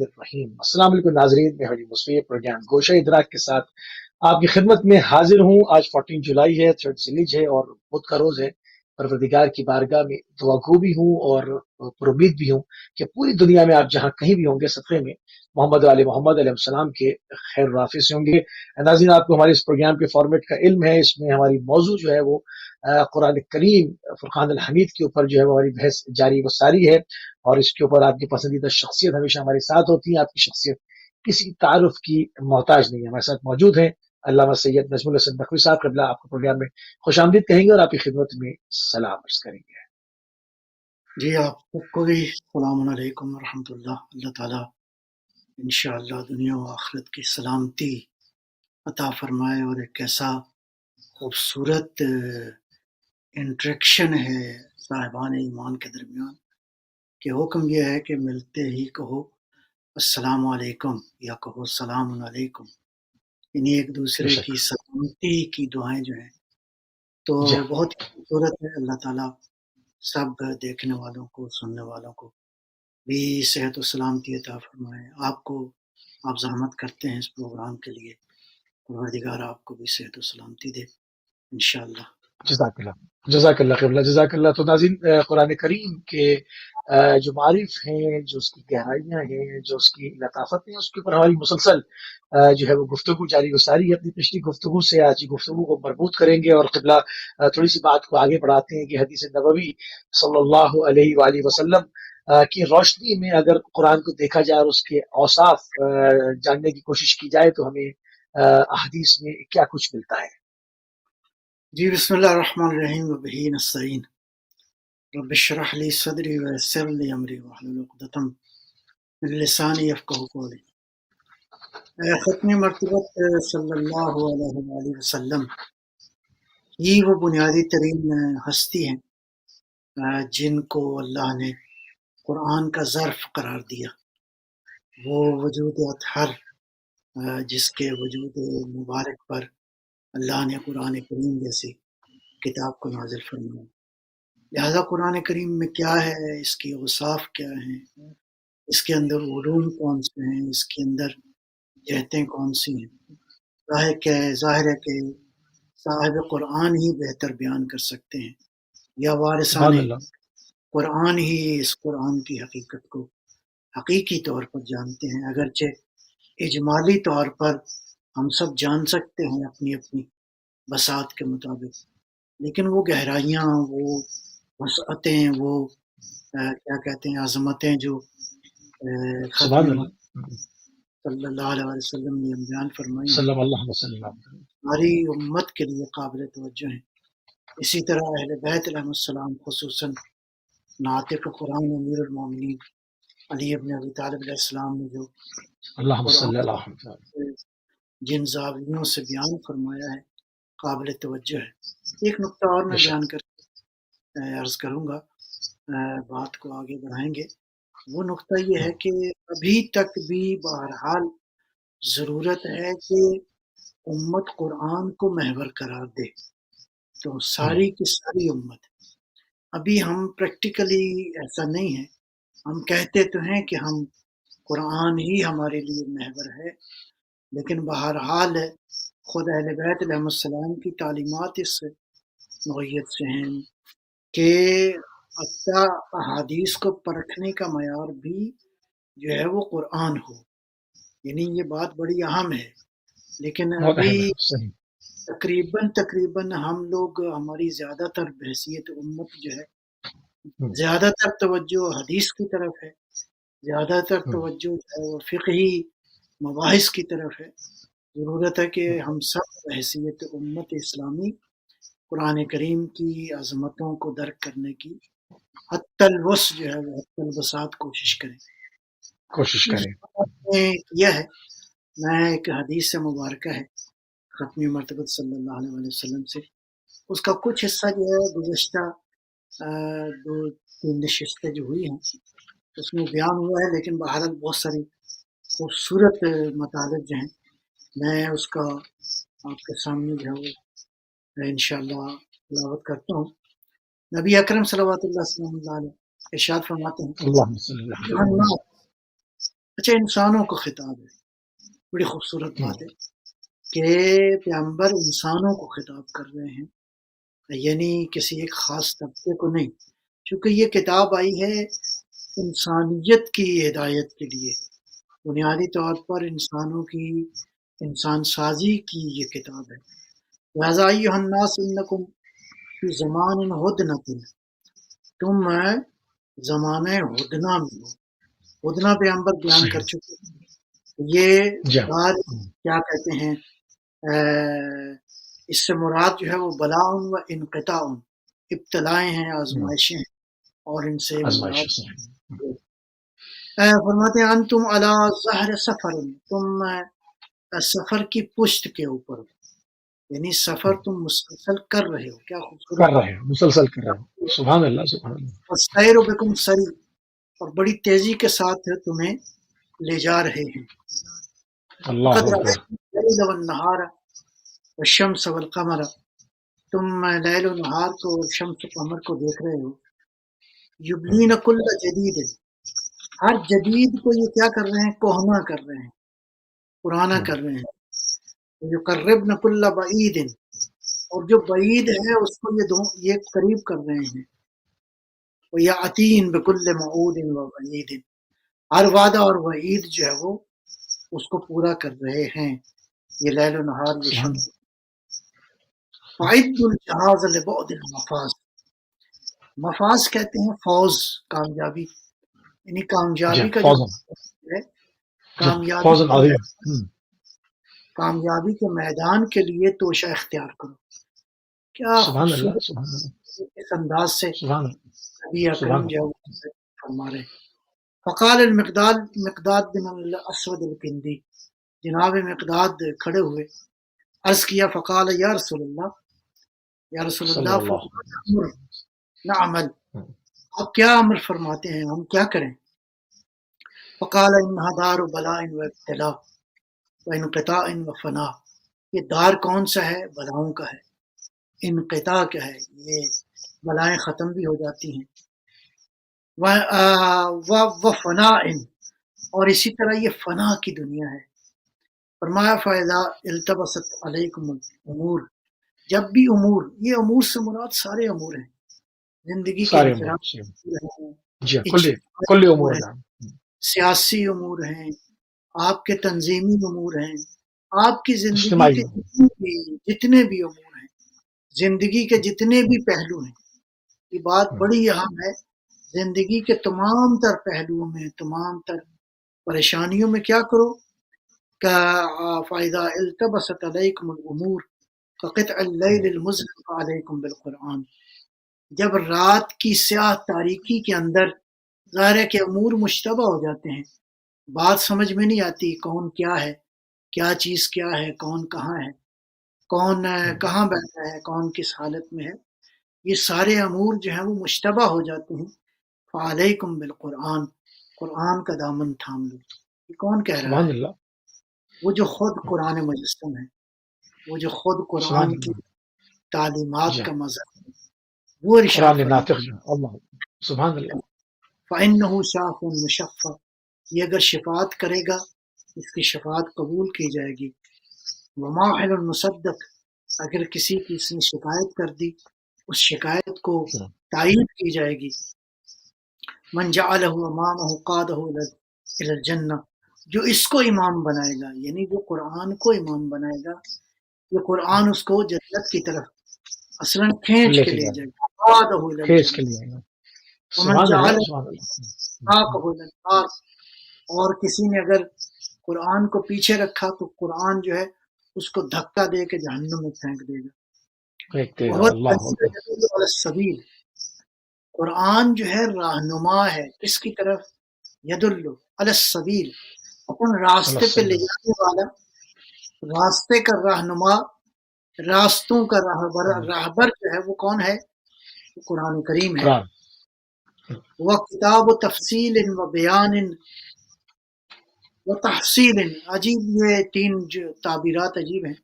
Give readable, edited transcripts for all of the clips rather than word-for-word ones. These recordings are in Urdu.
الرحیم۔ السلام علیکم ناظرین، میں حجی مصفی پروگرام گوشہ ادراک کے ساتھ آپ کی خدمت میں حاضر ہوں۔ آج 14 جولائی ہے، تھرڈ ذیلحج ہے اور بدھ کا روز ہے۔ پروردگار کی بارگاہ میں دعا گو بھی ہوں اور پر امید بھی ہوں کہ پوری دنیا میں آپ جہاں کہیں بھی ہوں گے صدقے میں محمد علیہ محمد علیہ السلام کے خیر وافظ ہوں گے۔ ناظرین، آپ کو ہمارے اس پروگرام کے فارمیٹ کا علم ہے۔ اس میں ہماری موضوع جو ہے وہ قرآن کریم فرقان الحمید کے اوپر جو ہے وہ ہماری بحث جاری و ساری ہے، اور اس کے اوپر آپ کی پسندیدہ شخصیت ہمیشہ ہمارے ساتھ ہوتی ہے۔ آپ کی شخصیت کسی تعارف کی محتاج نہیں ہے۔ ہمارے ساتھ موجود ہیں علامہ سید نجم الحسن نقوی صاحب، قبلہ آپ کو پروگرام میں خوش آمدید کہیں گے اور آپ کی خدمت میں سلام عرض کریں گے۔ جی، آپ سب کو بھی السلام علیکم ورحمۃ اللہ۔ اللہ تعالیٰ انشاءاللہ دنیا و آخرت کی سلامتی عطا فرمائے، اور ایک ایسا خوبصورت انٹریکشن ہے صاحبان ایمان کے درمیان کہ حکم یہ ہے کہ ملتے ہی کہو السلام علیکم یا کہو السلام علیکم، یعنی ایک دوسرے کی سلامتی کی دعائیں جو ہیں تو بہت خوبصورت ہے۔ اللہ تعالیٰ سب دیکھنے والوں کو، سننے والوں کو بھی صحت و سلامتی عطا فرمائے۔ آپ زحمت کرتے ہیں اس پروگرام کے لیے، پروردگار آپ کو بھی صحت و سلامتی دے انشاءاللہ۔ جزاک اللہ قبلہ، جزاک اللہ۔ تو ناظرین، قرآن کریم کے جو معارف ہیں، جو اس کی گہرائیاں ہیں، جو اس کی لطافت ہیں، اس کے اوپر ہماری مسلسل جو ہے وہ گفتگو جاری و ساری ہے۔ اپنی پچھلی گفتگو سے آج کی گفتگو کو مربوط کریں گے اور قبلہ تھوڑی سی بات کو آگے بڑھاتے ہیں کہ حدیث نبوی صلی اللہ علیہ وآلہ وسلم کی روشنی میں اگر قرآن کو دیکھا جائے اور اس کے اوصاف جاننے کی کوشش کی جائے تو ہمیں احادیث میں کیا کچھ ملتا ہے۔ جی، بسم اللہ الرحمن الرحیم، وبہ نستعین، رب اشرح لی صدری ویسر لی امری واحلل عقدۃ من لسانی یفقہوا قولی۔ ختم مرتبت صلی اللہ علیہ وآلہ وسلم ہی وہ بنیادی ترین ہستی ہیں جن کو اللہ نے قرآن کا ظرف قرار دیا۔ وہ وجود اطہر جس کے وجود مبارک پر اللہ نے قرآن کریم جیسی کتاب کو نازل فرمایا۔ لہذا قرآن کریم میں کیا ہے، اس کی اوصاف کیا ہیں، اس کے اندر علوم کون سے ہیں، اس کے اندر جہتیں کون سی ہیں، ظاہر ہے کہ صاحب قرآن ہی بہتر بیان کر سکتے ہیں، یا وارثان قرآن ہی اس قرآن کی حقیقت کو حقیقی طور پر جانتے ہیں۔ اگرچہ اجمالی طور پر ہم سب جان سکتے ہیں اپنی اپنی بساط کے مطابق، لیکن وہ گہرائیاں، وہ وسعتیں، وہ کیا کہتے ہیں عظمتیں جو ختم صلی اللہ علیہ وسلم نے بیان فرمائی ہیں، ہماری امت کے لیے قابل توجہ ہیں۔ اسی طرح اہل بیت علیہ السلام، خصوصاً ناطق قرآن امیر المومنین علی ابن ابی طالب علیہ السلام نے جو جن زاویوں سے بیان فرمایا ہے قابل توجہ ہے۔ ایک نقطہ اور میں بیان کر عرض کروں گا، بات کو آگے بڑھائیں گے۔ وہ نقطہ یہ ہے کہ ابھی تک بھی بہرحال ضرورت ہے کہ امت قرآن کو محور قرار دے، تو ساری کی ساری امت۔ ابھی ہم پریکٹیکلی ایسا نہیں ہے، ہم کہتے تو ہیں کہ ہم قرآن ہی ہمارے لیے محور ہے، لیکن بہرحال خود اہل بیت علیہ السلام کی تعلیمات اس نوعیت سے ہیں کہ حتیٰ احادیث کو پرکھنے کا معیار بھی جو ہے وہ قرآن ہو، یعنی یہ بات بڑی اہم ہے۔ لیکن ابھی تقریباً ہم لوگ، ہماری زیادہ تر بحثیت امت جو ہے، زیادہ تر توجہ حدیث کی طرف ہے، زیادہ تر توجہ جو ہے وہ فقہی مباحث کی طرف ہے۔ ضرورت ہے کہ ہم سب بحثیت امت اسلامی قرآن کریم کی عظمتوں کو درک کرنے کی حتی الوسع جو ہے وہ حتی البساط کوشش کریں۔ کیا ہے، میں ایک حدیث سے مبارکہ ہے ختم مرتبت صلی اللہ علیہ وسلم سے، اس کا کچھ حصہ جو ہے گزشتہ 2-3 نشستیں جو ہوئی ہیں اس میں بیان ہوا ہے، لیکن بہرحال بہت ساری خوبصورت مطالب جو ہیں میں اس کا آپ کے سامنے جو ہے انشاءاللہ تلاوت کرتا ہوں۔ نبی اکرم صلی اللہ علیہ وسلم ارشاد فرماتے ہیں، اگرچہ انسانوں کو خطاب ہے، بڑی خوبصورت بات ہے کہ پیغمبر انسانوں کو خطاب کر رہے ہیں، یعنی کسی ایک خاص طبقے کو نہیں، چونکہ یہ کتاب آئی ہے انسانیت کی ہدایت کے لیے، بنیادی طور پر انسانوں کی انسان سازی کی یہ کتاب ہے۔ لہٰذا ایھا الناس انکم فی زمان ہدنۃ، تم زمانہ ہدنہ میں ہو۔ ہدنہ پیغمبر بیان کر صحیح چکے ہیں۔ یہ جی دار کیا کہتے ہیں، اس سے مراد جو ہے وہ بلاء و انقطاع، ابتلائیں ہیں، آزمائشیں ہیں، اور ان سے آزمائش مراد صحیح فرماتے ہیں انتم علی ظہر سفر، تم سفر کی پشت کے اوپر، یعنی سفر تم مسلسل کر رہے ہو۔ کیا خوبصورت کر رہے ہیں، مسلسل کر رہے ہیں، سبحان اللہ سبحان اللہ والسیر بکم سری، اور بڑی تیزی کے ساتھ تمہیں لے جا رہے ہیں۔ اللہ وقد اکبر رأيتم اللیل والنہار والشمس والقمر، تم لیل و نہار کو اور شمس و قمر کو دیکھ رہے ہو۔ یبلین کل جدید، ہر جدید کو یہ کیا کر رہے ہیں، کوہنا کر رہے ہیں، پرانا کر رہے ہیں۔ یقربن کل بعید، اور جو بعید ہے اس کو یہ قریب کر رہے ہیں۔ وَيَأْتِينَ بِكُلِّ مَوْعُودٍ وَوَعِيدٍ، ہر وعدہ اور وعید جو ہے وہ اس کو پورا کر رہے ہیں۔ یہ لیل و نہار، یہ سبحان شمس۔ فَعِدُّوا الْجَهَازَ لِبُعْدِ الْمَفَازِ، مفاز کہتے ہیں فوز، کامیابی، یعنی جی کامیابی کا جو فوزن ہے، جی کامیابی فوزن کے عظیم کامیابی کے میدان کے لیے توشہ اختیار کرو۔ کیا سبحان اللہ خوبصورت سبحان اللہ اس انداز سے سبحان اللہ نبی سبحان اکرم جو اللہ ہے فرما رہے ہیں۔ فقال مقداد بن الاسود الکندی، جناب مقداد کھڑے ہوئے، عرض کیا، فقال یا رسول اللہ، یا رسول صلی اللہ، اللہ فامر نعمل، آپ کیا امر فرماتے ہیں، ہم کیا کریں؟ فقال انہا دار بلاء و ابتلاء و انقطاع و فنا، یہ دار کون سا ہے، بلاؤں کا ہے، انقطاع کیا ہے، یہ بلائیں ختم بھی ہو جاتی ہیں، و فناء، اور اسی طرح یہ فنا کی دنیا ہے۔ فرمایا فَإِذَا التبست علیکم الامور، جب بھی امور، یہ امور سے مراد سارے امور ہیں، زندگی کے سارے امور انفرادی امور ہیں، جی اجتماعی کلی امور امور ہیں، نعم سیاسی امور ہیں، آپ کے تنظیمی امور ہیں، آپ کی زندگی اجتماعی کے امور جتنے بھی امور ہیں، زندگی کے جتنے بھی پہلو ہیں، یہ بات بڑی اہم ہے۔ زندگی کے تمام تر پہلوؤں میں، تمام تر پریشانیوں میں کیا کرو کہ فَإِذَا الْتَبَسَتْ عَلَيْكُمُ الْأُمُورُ كَقِطْعِ اللَّيْلِ الْمُظْلِمِ فَعَلَيْكُمْ بِالْقُرْآنِ، جب رات کی سیاہ تاریکی کے اندر ظاہر ہے کہ امور مشتبہ ہو جاتے ہیں، بات سمجھ میں نہیں آتی، کون کیا ہے، کیا چیز کیا ہے، کون کہاں ہے، کون کہاں بیٹھا ہے، کون کس حالت میں ہے، یہ سارے امور جو ہیں وہ مشتبہ ہو جاتے ہیں۔ فَعَلَيْكُمْ بِالْقُرْآنِ، قرآن کا دامن تھام لو۔ یہ کون کہہ رہا سبحان ہے؟ اللہ وہ جو خود قرآن مجسم ہے، وہ جو خود سبحان قرآن کی اللہ تعلیمات جی کا مظہر ہے، وہ ارشاد قرآن فرما ناطق جو ہے اللہ سبحان اللہ فَإِنَّهُ شَافٍ مُشَفَّعٌ، یہ اگر شفاعت کرے گا اس کی شفاعت قبول کی جائے گی۔ وَمَاحِلٌ مُصَدَّقٌ، اگر کسی کی اس نے شکایت کر دی اس شکایت کو تائید کی جائے گی۔ مَنْ جَعَلَهُ أَمَامَهُ قَادَهُ إِلَى الْجَنَّةِ، جو اس کو امام بنائے گا، یعنی جو قرآن کو امام بنائے گا، یہ قرآن اس کو جنت کی طرف اصلاً کھینچ لے کے کے لے جائے جائے گا، قَادَهُ إِلَى کھینچ کے الْجَنَّةِ۔ لیے وَمَنْ سبحان اللہ جَعَلَهُ سبحان اللہ سَاقَهُ إِلَى النَّارِ، اور کسی نے اگر قرآن کو پیچھے رکھا تو قرآن جو ہے اس کو دھکا دے کے جہنم میں پھینک دے گا۔ دیکھتے گا بہت اللہ اکبر السبیل، قرآن جو ہے رہنما ہے، کس کی طرف، ید علی السبیل، اپن راستے پہ لے جانے والا، راستے کا رہنما، راستوں کا راہبر جو ہے وہ کون ہے، وہ قرآن کریم ہے۔ قرآن وہ کتاب و تفصیل و بیان و تحصیل، عجیب، یہ تین جو تعبیرات عجیب ہیں۔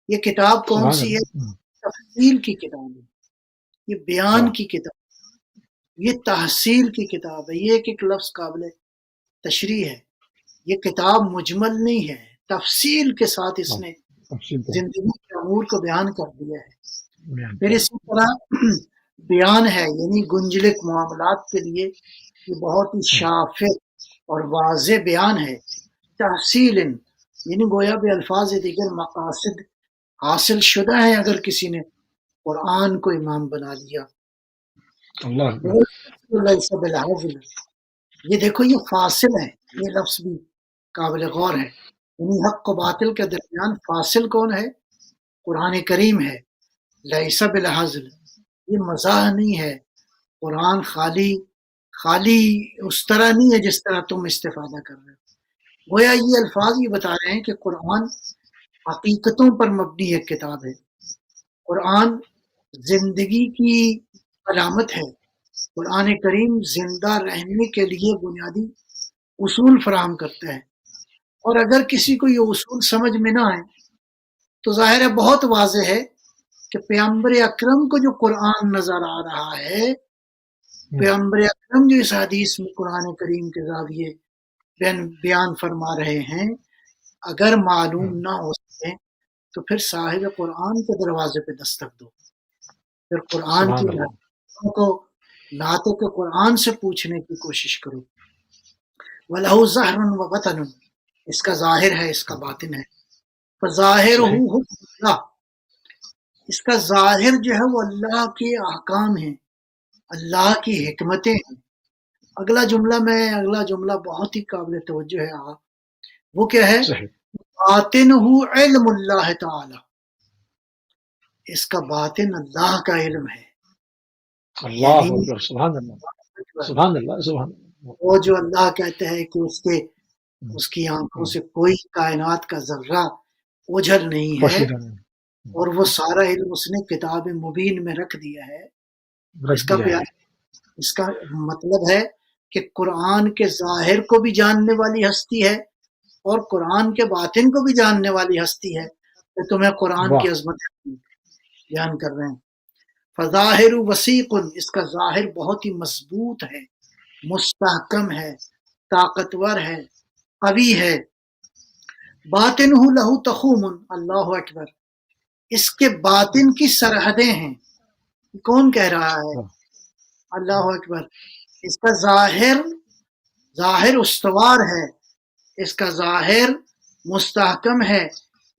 یہ کتاب کون سبحان سی ہے، اللہ تفصیل کی کتاب ہے، یہ بیان کی کتاب، یہ تحصیل کی کتاب ہے، یہ ایک ایک لفظ قابل تشریح ہے۔ یہ کتاب مجمل نہیں ہے، تفصیل کے ساتھ اس نے زندگی کے امور کو بیان کر دیا ہے۔ پھر اسی طرح بیان ہے، یعنی گنجلک معاملات کے لیے یہ بہت ہی شافع اور واضح بیان ہے۔ تحصیل یعنی گویا بھی الفاظ دیگر مقاصد حاصل شدہ ہیں اگر کسی نے قرآن کو امام بنا لیا۔ یہ دیکھو یہ فاصل ہے، یہ لفظ بھی قابل غور ہے، یعنی حق و باطل کے درمیان فاصل کون ہے؟ قرآن کریم ہے۔ لیس بالحزل، یہ مزاح نہیں ہے، قرآن خالی اس طرح نہیں ہے جس طرح تم استفادہ کر رہے ہو۔ گویا یہ الفاظ یہ بتا رہے ہیں کہ قرآن حقیقتوں پر مبنی ایک کتاب ہے، قرآن زندگی کی علامت ہے، قرآن کریم زندہ رہنے کے لیے بنیادی اصول فراہم کرتا ہے۔ اور اگر کسی کو یہ اصول سمجھ میں نہ آئے تو ظاہر ہے بہت واضح ہے کہ پیغمبر اکرم کو جو قرآن نظر آ رہا ہے، پیغمبر اکرم جو اس حدیث میں قرآن کریم کے زاویے بیان فرما رہے ہیں، اگر معلوم نہ ہو سکے تو پھر صاحب قرآن کے دروازے پہ دستک دو، پھر قرآن کی حدیثوں کو ناطق قرآن سے پوچھنے کی کوشش کرو۔ وَلَهُ ظَهْرٌ وَبَطَنٌ، اس کا ظاہر ہے، اس کا باطن ہے۔ فَظَاهِرُهُ حُکم اللہ، اس کا ظاہر جو ہے وہ اللہ کے احکام ہیں، اللہ کی حکمتیں ہیں۔ اگلا جملہ بہت ہی قابل توجہ ہے، وہ کیا ہے؟ باطنہ علم اللہ تعالی، اس کا باطن اللہ کا علم ہے۔ اللہ اکبر، سبحان اللہ، سبحان اللہ، سبحان اللہ۔ وہ جو اللہ کہتا ہے کہ اس کی آنکھوں سے کوئی کائنات کا ذرہ اوجھل نہیں ہے، اور وہ سارا علم اس نے کتاب مبین میں رکھ دیا ہے۔ اس کا مطلب ہے کہ قرآن کے ظاہر کو بھی جاننے والی ہستی ہے اور قرآن کے باطن کو بھی جاننے والی ہستی ہے، کہ تمہیں قرآن کی عظمت بیان کر رہے ہیں۔ فظاہر وثیق، اس کا ظاہر بہت ہی مضبوط ہے، مستحکم ہے، طاقتور ہے، قوی ہے۔ باطنہ لہ تخوم، اللہ اکبر، اس کے باطن کی سرحدیں ہیں۔ کون کہہ رہا ہے؟ اللہ اکبر۔ اس کا ظاہر استوار ہے، اس کا ظاہر مستحکم ہے،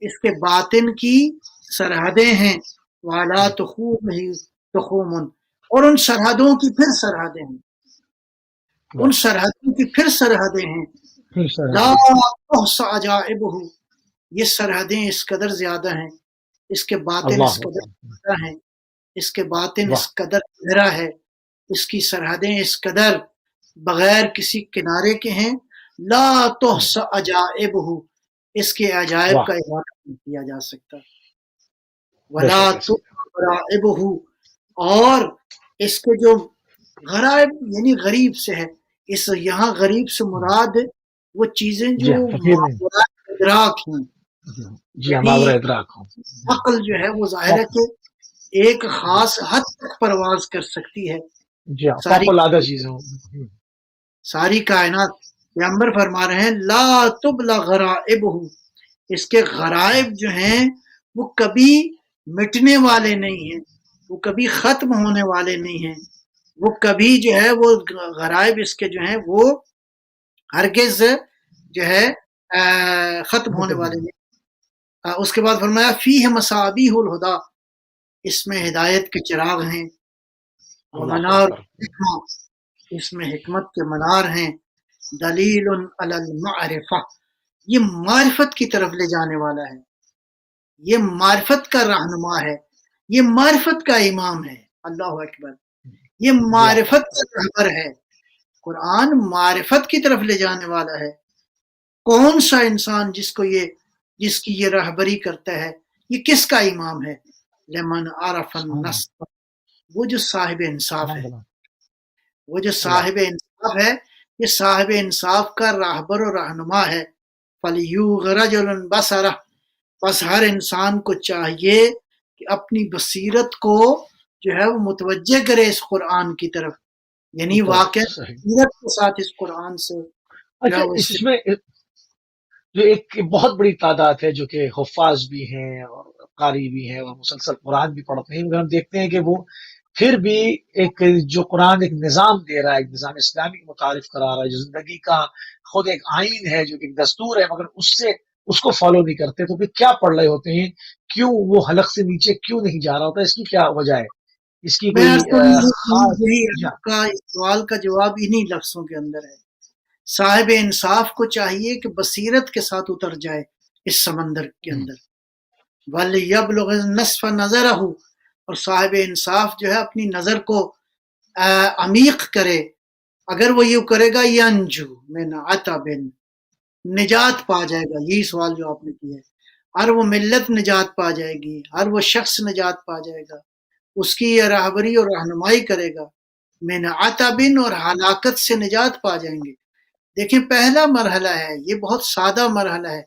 اس کے باطن کی سرحدیں ہیں۔ وَعَلَىٰ تُخُومٌ، اور ان سرحدوں کی پھر سرحدیں ہیں، ان سرحدوں کی پھر سرحدیں ہیں۔ لا تحصى عجائبہ، یہ سرحدیں اس قدر زیادہ ہیں، اس کے باطن اس قدر زیادہ ہیں، اس کے باطن اس قدر گہرا ہے، اس کی سرحدیں اس قدر بغیر کسی کنارے کے ہیں۔ لا تحصى عجائبہ، اس کے عجائب کا احاطہ نہیں کیا جا سکتا۔ ولا غرائبہ، اور اس کے جو غرائب یعنی غریب سے ہے، اس یہاں غریب سے مراد وہ چیزیں جو ادراک ہیں، عقل جو ہے وہ ظاہر ہے کہ ایک خاص حد تک پرواز کر سکتی ہے۔ ساری کائنات، پیغمبر فرما رہے ہیں لا تبلغ غرائبہ، اس کے غرائب جو ہیں وہ کبھی مٹنے والے نہیں ہیں، وہ کبھی ختم ہونے والے نہیں ہیں، وہ کبھی جو ہے وہ غرائب اس کے جو ہیں وہ ہرگز جو ہے ختم ہونے والے نہیں۔ اس کے بعد فرمایا فیہ مصابیح الہدی، اس میں ہدایت کے چراغ ہیں، ومنار الحکمہ، اس میں حکمت کے منار ہیں، دلیل علی المعرفہ، یہ معرفت کی طرف لے جانے والا ہے، یہ معرفت کا رہنما ہے، یہ معرفت کا امام ہے۔ اللہ اکبر، یہ معرفت کا رہبر ہے۔ قرآن معرفت کی طرف لے جانے والا ہے۔ کون سا انسان جس کی یہ رہبری کرتا ہے، یہ کس کا امام ہے؟ لمن عرف النصب، وہ جو صاحب انصاف ہے، وہ جو صاحب انصاف ہے، یہ صاحب انصاف کا راہبر و رہنما ہے۔ فَلْيُوغْ رَجُلٌ بَصَرَهُ، بس ہر انسان کو چاہیے کہ اپنی بصیرت کو جو ہے وہ متوجہ کرے اس قرآن کی طرف، یعنی واقع بصیرت کے ساتھ اس قرآن سے جو ایک بہت بڑی تعداد ہے جو کہ حفاظ بھی ہیں اور قاری بھی ہیں اور مسلسل قرآن بھی پڑھتے ہیں، مگر ہم دیکھتے ہیں کہ وہ پھر بھی ایک جو قرآن ایک نظام دے رہا ہے، ایک نظام اسلامی متعارف کرا رہا ہے، جو زندگی کا خود ایک آئین ہے، جو کہ ایک دستور ہے، مگر اس کو فالو نہیں کرتے، تو پھر کیا پڑھ رہے ہوتے ہیں؟ کیوں وہ حلق سے نیچے کیوں نہیں جا رہا ہوتا؟ اس کی کیا وجہ ہے؟ اس کی میں کوئی عرض کروں خاص؟ یہی جا آپ کا اس سوال کا جواب انہی لفظوں کے اندر ہے۔ صاحب انصاف کو چاہیے کہ بصیرت کے ساتھ اتر جائے اس سمندر کے اندر، وَلْيَبْلُغْ النَّصْفَ نَظَرَهُ، اور صاحب انصاف جو ہے اپنی نظر کو عمیق کرے، اگر وہ یہ کرے گا ینجو من عتب، نجات پا جائے گا۔ یہی سوال جو آپ نے کیا ہے، ہر وہ ملت نجات پا جائے گی، ہر وہ شخص نجات پا جائے گا، اس کی یہ راہبری اور رہنمائی کرے گا، من عتب، اور ہلاکت سے نجات پا جائیں گے۔ دیکھیں پہلا مرحلہ ہے، یہ بہت سادہ مرحلہ ہے،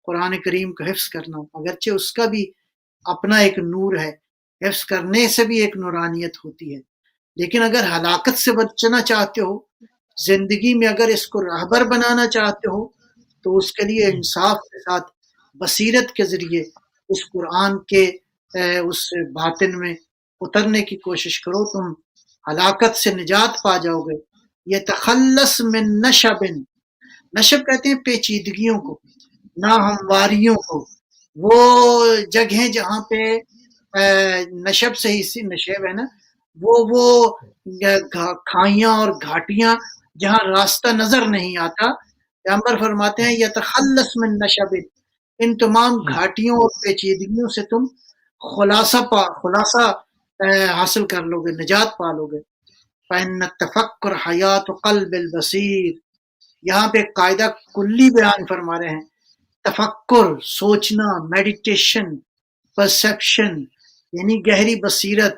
قرآن کریم کا حفظ کرنا، اگرچہ اس کا بھی اپنا ایک نور ہے، حفظ کرنے سے بھی ایک نورانیت ہوتی ہے، لیکن اگر ہلاکت سے بچنا چاہتے ہو، زندگی میں اگر اس کو راہبر بنانا چاہتے ہو، تو اس کے لیے انصاف کے ساتھ بصیرت کے ذریعے اس قرآن کے اس باطن میں اترنے کی کوشش کرو، تم ہلاکت سے نجات پا جاؤ گے۔ یہ تخلص من نشب، نشب کہتے ہیں پیچیدگیوں کو، ناہمواریوں کو، وہ جگہیں جہاں پہ نشب سے ہی نشیب ہے نا، وہ کھائیاں اور گھاٹیاں جہاں راستہ نظر نہیں آتا، پیغمبر فرماتے ہیں یتخلص من نشب، ان تمام گھاٹیوں اور پیچیدگیوں سے تم خلاصہ حاصل کر لو گے، نجات پا لو گے۔ فإن التفکر حیات قلب البصیر، یہاں پہ قاعدہ کلی بیان فرما رہے ہیں، تفکر، سوچنا، میڈیٹیشن، پرسیپشن، یعنی گہری بصیرت،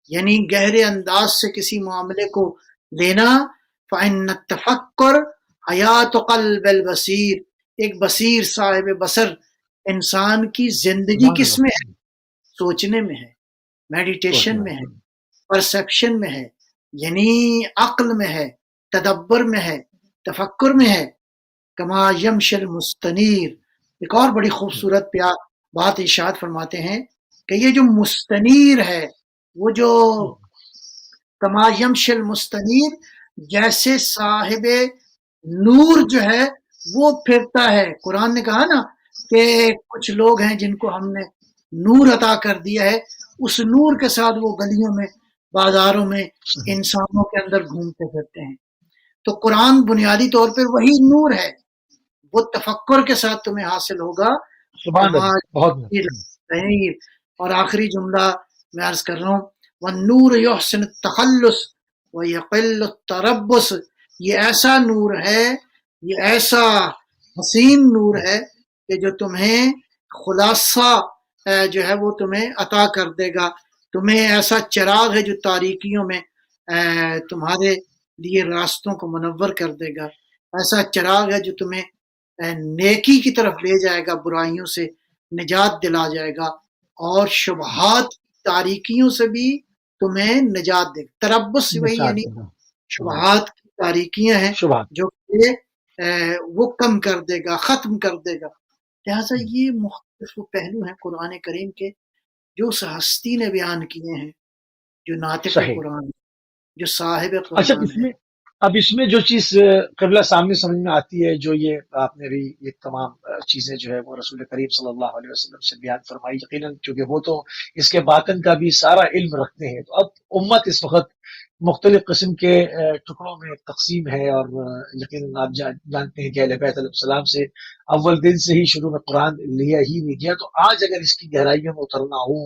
یعنی گہرے انداز سے کسی معاملے کو لینا۔ فإن التفکر حیات قلب البصیر، ایک بصیر صاحب بصر انسان کی زندگی کس میں ہے؟ سوچنے میں ہے، میڈیٹیشن میں ہے، پرسیپشن میں ہے، یعنی عقل میں ہے، تدبر میں ہے، تفکر میں ہے۔ کما یمشی المستنیر، ایک اور بڑی خوبصورت بات ارشاد فرماتے ہیں کہ یہ جو مستنیر ہے، وہ جو کما یمشی المستنیر، جیسے صاحب نور جو ہے وہ پھرتا ہے۔ قرآن نے کہا نا کہ کچھ لوگ ہیں جن کو ہم نے نور عطا کر دیا ہے، اس نور کے ساتھ وہ گلیوں میں، بازاروں میں، انسانوں کے اندر گھومتے پھرتے ہیں۔ تو قرآن بنیادی طور پر وہی نور ہے، وہ تفکر کے ساتھ تمہیں حاصل ہوگا۔ سبحان کما اللہ، بہت اور آخری جملہ میں عرض کر رہا ہوں، والنور یحسن التخلص ویقل التربص، یہ ایسا نور ہے، یہ ایسا حسین نور ہے کہ جو تمہیں خلاصہ جو ہے وہ تمہیں عطا کر دے گا، تمہیں ایسا چراغ ہے جو تاریکیوں میں تمہارے لیے راستوں کو منور کر دے گا، ایسا چراغ ہے جو تمہیں نیکی کی طرف لے جائے گا، برائیوں سے نجات دلا جائے گا، اور شبہات تاریکیوں سے بھی تمہیں نجات دے گا۔ تربص وہی یعنی شبہات کی تاریکیاں ہیں شبہ جو کہ وہ کم کر دے گا، ختم کر دے گا۔ لہٰذا یہ مختلف پہلو ہیں قرآن کریم کے جو اس ہستی نے بیان کیے ہیں، جو ناطق صحیح۔ قرآن، جو صاحب اچھا، قرآن ہے۔ اب اس میں جو چیز قبلہ سامنے سمجھ میں آتی ہے، جو یہ آپ نے بھی یہ تمام چیزیں جو ہے وہ رسول کریم صلی اللہ علیہ وسلم سے بیان فرمائی، یقیناً کیونکہ وہ تو اس کے باطن کا بھی سارا علم رکھتے ہیں۔ تو اب امت اس وقت مختلف قسم کے ٹکڑوں میں تقسیم ہے، اور یقیناً آپ جانتے ہیں کہ اہل بیت علیہ السلام سے اول دن سے ہی شروع میں قرآن لیا ہی نہیں گیا، تو آج اگر اس کی گہرائیوں میں اترنا ہو،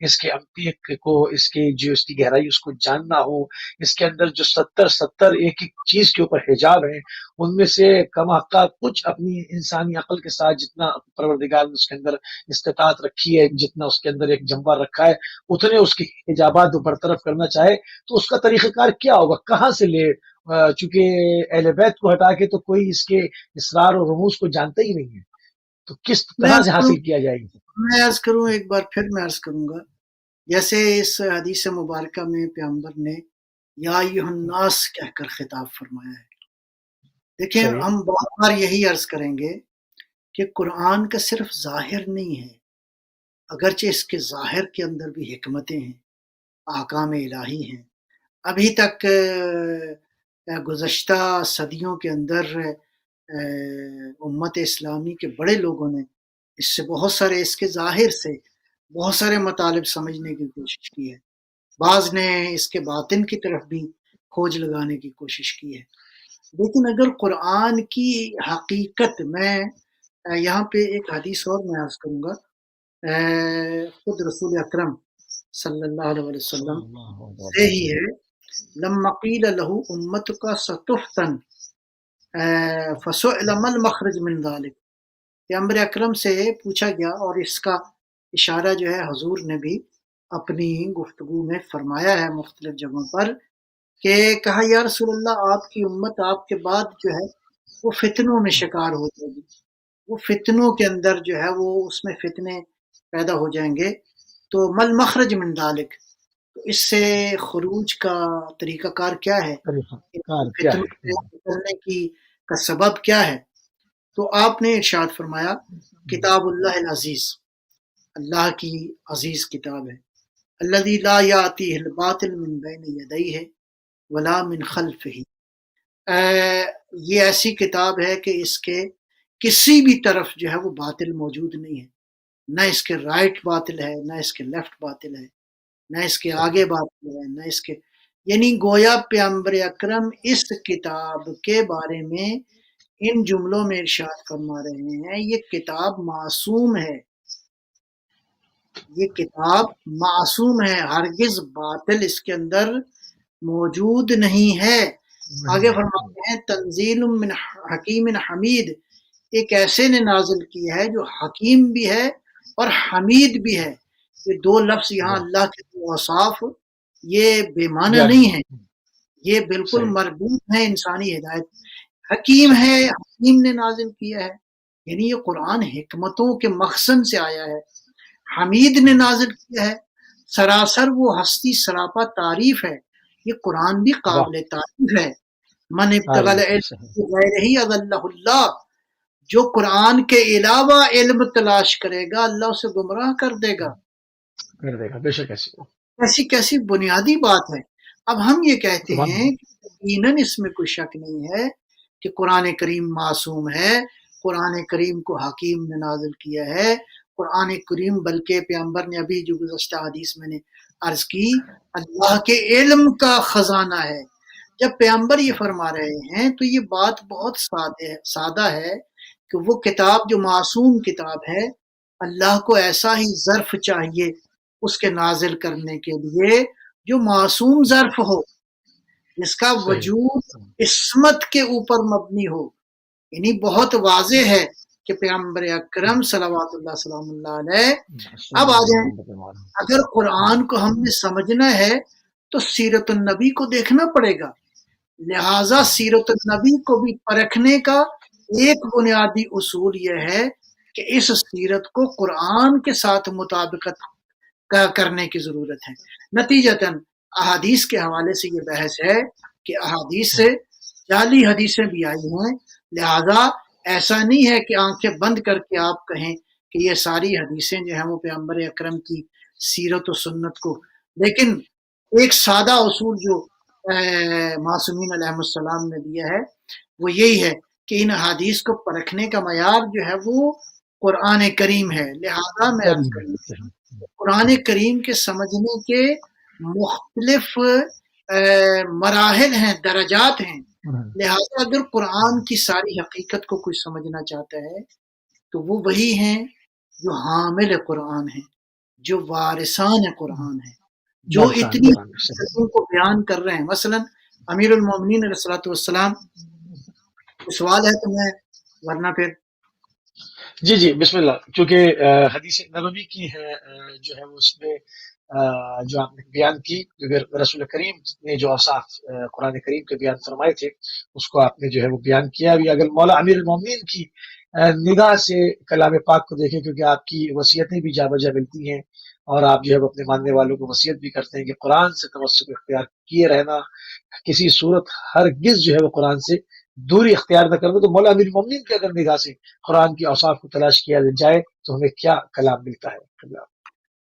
اس کے عمق کو، اس کی گہرائی اس کو جاننا ہو، اس کے اندر جو 70 ایک ایک چیز کے اوپر حجاب ہیں، ان میں سے کم حقہ کچھ اپنی انسانی عقل کے ساتھ جتنا پروردگار نے اس کے اندر استطاعت رکھی ہے، جتنا اس کے اندر ایک جمبہ رکھا ہے، اتنے اس کے حجابات برطرف کرنا چاہے تو اس کا طریقہ کار کیا ہوگا، کہاں سے لے؟ چونکہ اہل بیت کو ہٹا کے تو کوئی اس کے اسرار اور رموز کو جانتا ہی نہیں ہے، تو کس طرح سے حاصل کیا جائے گا؟ میں عرض کروں، ایک بار پھر میں عرض کروں گا، جیسے اس حدیث مبارکہ میں پیغمبر نے یا ایھا الناس کہہ کر خطاب فرمایا ہے۔ دیکھیں صحیح، ہم بہت بار یہی عرض کریں گے کہ قرآن کا صرف ظاہر نہیں ہے، اگرچہ اس کے ظاہر کے اندر بھی حکمتیں ہیں، احکام الہی ہیں۔ ابھی تک گزشتہ صدیوں کے اندر امت اسلامی کے بڑے لوگوں نے اس سے بہت سارے، اس کے ظاہر سے بہت سارے مطالب سمجھنے کی کوشش کی ہے، بعض نے اس کے باطن کی طرف بھی کھوج لگانے کی کوشش کی ہے۔ لیکن اگر قرآن کی حقیقت، میں یہاں پہ ایک حدیث اور میں عرض کروں گا، خود رسول اکرم صلی اللہ علیہ وسلم سے ہی ہے، لما قیل له امتک ستفتن فسئل ما المخرج من ذلك، پیغمبر اکرم سے پوچھا گیا، اور اس کا اشارہ جو ہے حضور نے بھی اپنی گفتگو میں فرمایا ہے مختلف جگہوں پر، کہ کہا یا رسول اللہ، آپ کی امت آپ کے بعد جو ہے وہ فتنوں میں شکار ہو جائے گی، وہ فتنوں کے اندر جو ہے وہ اس میں فتنے پیدا ہو جائیں گے، تو مل مخرج من ذالک، تو اس سے خروج کا طریقہ کار کیا ہے، کار کیا فتنوں سے ہے؟ نکلنے کا سبب کیا ہے؟ تو آپ نے ارشاد فرمایا کتاب اللہ العزیز، اللہ کی عزیز کتاب ہے، الذی لا یاتیہ الباطل من بین یدیہ ولا من خلفہ، یہ ایسی کتاب ہے کہ اس کے کسی بھی طرف جو ہے وہ باطل موجود نہیں ہے، نہ اس کے رائٹ باطل ہے، نہ اس کے لیفٹ باطل ہے، نہ اس کے آگے باطل ہے، نہ اس کے، یعنی گویا پیغمبر اکرم اس کتاب کے بارے میں ان جملوں میں ارشاد فرما رہے ہیں، یہ کتاب معصوم ہے، یہ کتاب معصوم ہے، ہرگز باطل اس کے اندر موجود نہیں ہے۔ آگے فرماتے ہیں تنزیل من حکیم حمید، ایک ایسے نے نازل کی ہے جو حکیم بھی ہے اور حمید بھی ہے۔ یہ دو لفظ یہاں اللہ کے دو اوصاف، یہ بے معنی نہیں ہے، یہ بالکل مربوط ہے انسانی ہدایت۔ حکیم ہے، حکیم نے نازل کیا ہے، یعنی یہ قرآن حکمتوں کے مخزن سے آیا ہے۔ حمید نے نازل کیا ہے، سراسر وہ ہستی سراپا تعریف ہے، یہ قرآن بھی قابل تعریف ہے۔ من ابتغل علم غیرہ اضلہ اللہ، جو قرآن کے علاوہ علم تلاش کرے گا اللہ اسے گمراہ کر دے گا۔ بے شک ایسی کیسی بنیادی بات ہے۔ اب ہم یہ کہتے ہیں کہ یقیناً اس میں کوئی شک نہیں ہے کہ قرآن کریم معصوم ہے، قرآن کریم کو حکیم نے نازل کیا ہے، قرآن کریم بلکہ پیغمبر نے ابھی جو گزشتہ حدیث میں نے عرض کی، اللہ کے علم کا خزانہ ہے۔ جب پیغمبر یہ فرما رہے ہیں تو یہ بات بہت سادہ ہے کہ وہ کتاب جو معصوم کتاب ہے، اللہ کو ایسا ہی ظرف چاہیے اس کے نازل کرنے کے لیے جو معصوم ظرف ہو، جس کا وجود عصمت کے اوپر مبنی ہو، یعنی بہت واضح ہے کہ پیغمبر اکرم صلوات اللہ سلام اللہ علیہ۔ اب آ جائیں، اگر قرآن کو ہم نے سمجھنا ہے تو سیرت النبی کو دیکھنا پڑے گا، لہٰذا سیرت النبی کو بھی پرکھنے کا ایک بنیادی اصول یہ ہے کہ اس سیرت کو قرآن کے ساتھ مطابقت کرنے کی ضرورت ہے۔ نتیجتاً احادیث کے حوالے سے یہ بحث ہے کہ احادیث سے جعلی حدیثیں بھی آئی ہیں، لہذا ایسا نہیں ہے کہ آنکھیں بند کر کے آپ کہیں کہ یہ ساری حدیثیں جو ہیں وہ پیغمبر اکرم کی سیرت و سنت کو، لیکن ایک سادہ اصول جو معصومین علیہ السلام نے دیا ہے وہ یہی ہے کہ ان حدیث کو پرکھنے کا معیار جو ہے وہ قرآن کریم ہے۔ لہذا میں قرآن کریم کے سمجھنے کے مختلف مراحل ہیں، درجات ہیں، لہذا اگر قرآن کی ساری حقیقت کو کوئی سمجھنا چاہتا ہے تو وہ وہی ہیں جو حامل قرآن ہیں، جو وارثان قرآن ہیں، جو اتنی حقیقتوں کو بیان کر رہے ہیں۔ مثلا امیر المومنین علیہ الصلوۃ والسلام، سوال ہے تو میں، ورنہ پھر جی بسم اللہ، چونکہ حدیث نبوی کی ہے جو ہے وہ اس میں جو آپ نے بیان کی، رسول کریم نے جو اوصاف قرآن کریم کے بیان فرمائے تھے اس کو آپ نے جو ہے وہ بیان کیا بھی۔ اگر مولا امیر المومنین کی نگاہ سے کلام پاک کو دیکھیں، کیونکہ آپ کی وصیتیں بھی جا بجا ملتی ہیں اور آپ جو ہے وہ اپنے ماننے والوں کو وصیت بھی کرتے ہیں کہ قرآن سے تمسک اختیار کیے رہنا، کسی صورت ہرگز جو ہے وہ قرآن سے دوری اختیار نہ کرنا. تو مولا امیر المومنین کی اگر نگاہ سے قرآن کی اوصاف کو تلاش کیا جائے تو ہمیں کیا کلام ملتا ہے؟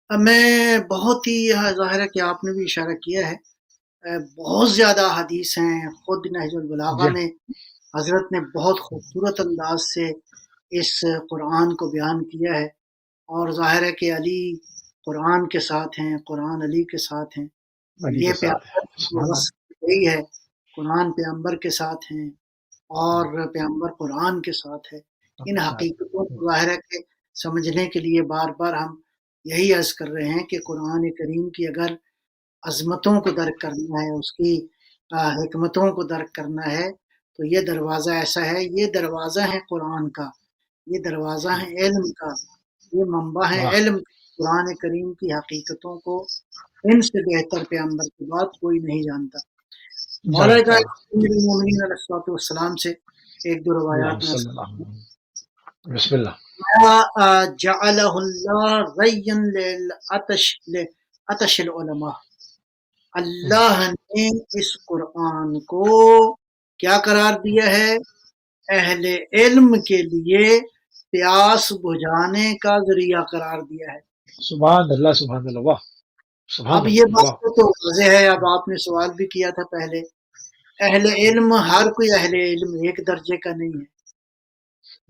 میں بہت ہی ظاہر ہے کہ آپ نے بھی اشارہ کیا ہے، بہت زیادہ حدیث ہیں. خود نہج البلاغہ جی میں حضرت نے بہت خوبصورت انداز سے اس قرآن کو بیان کیا ہے، اور ظاہر ہے کہ علی قرآن کے ساتھ ہیں، قرآن علی کے ساتھ ہیں. علی یہ کے ساتھ پیغمبر ہے. کی سبحان اللہ. وصف یہی ہے، قرآن پیغمبر کے ساتھ ہیں اور پیغمبر قرآن کے ساتھ ہے. آپ ان کے ساتھ حقیقتوں ہے. کو ظاہر ہے کہ سمجھنے کے لیے بار بار ہم یہی عرض کر رہے ہیں کہ قرآن کریم کی اگر عظمتوں کو درک کرنا ہے، اس کی حکمتوں کو درک کرنا ہے، تو یہ دروازہ ایسا ہے. یہ دروازہ ہے قرآن کا، یہ دروازہ ہے علم کا، یہ منبع ہے واہ علم کا. قرآن کریم کی حقیقتوں کو ان سے بہتر پیغمبر کی بات کوئی نہیں جانتا. مولا جانتا. امیر المومنین علیہ الصلوۃ والسلام سے ایک دو اللہ روایات میں صلی اللہ علیہ وسلم. بسم اللہ. جعلہ اللہ رین لعطش العلماء. اللہ نے اس قرآن کو کیا قرار دیا ہے؟ اہل علم کے لیے پیاس بجھانے کا ذریعہ قرار دیا ہے. سبحان اللہ. سبحان اللہ. واہ. سبحان اب یہ اللہ. بات واہ. تو واضح ہے. اب آپ نے سوال بھی کیا تھا پہلے، اہل علم ہر کوئی اہل علم ایک درجے کا نہیں ہے.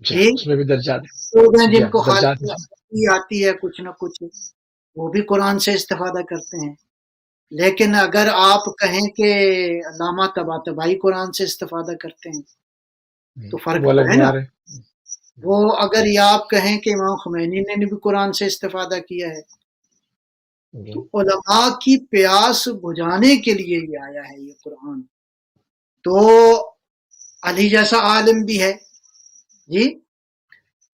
جی ٹھیک، اس میں بھی درجات لوگ ہیں ہیں. جی جن کو درجات خالی ہیں. آتی ہے کچھ نہ کچھ، وہ بھی قرآن سے استفادہ کرتے ہیں. لیکن اگر آپ کہیں کہ علامہ طباطبائی قرآن سے استفادہ کرتے ہیں تو فرق وہ الگ ہے نا. معیار ہے. وہ اگر یہ آپ کہیں کہ امام خمینی نے بھی قرآن سے استفادہ کیا ہے، تو علماء کی پیاس بجھانے کے لیے یہ آیا ہے یہ قرآن. تو علی جیسا عالم بھی ہے جی،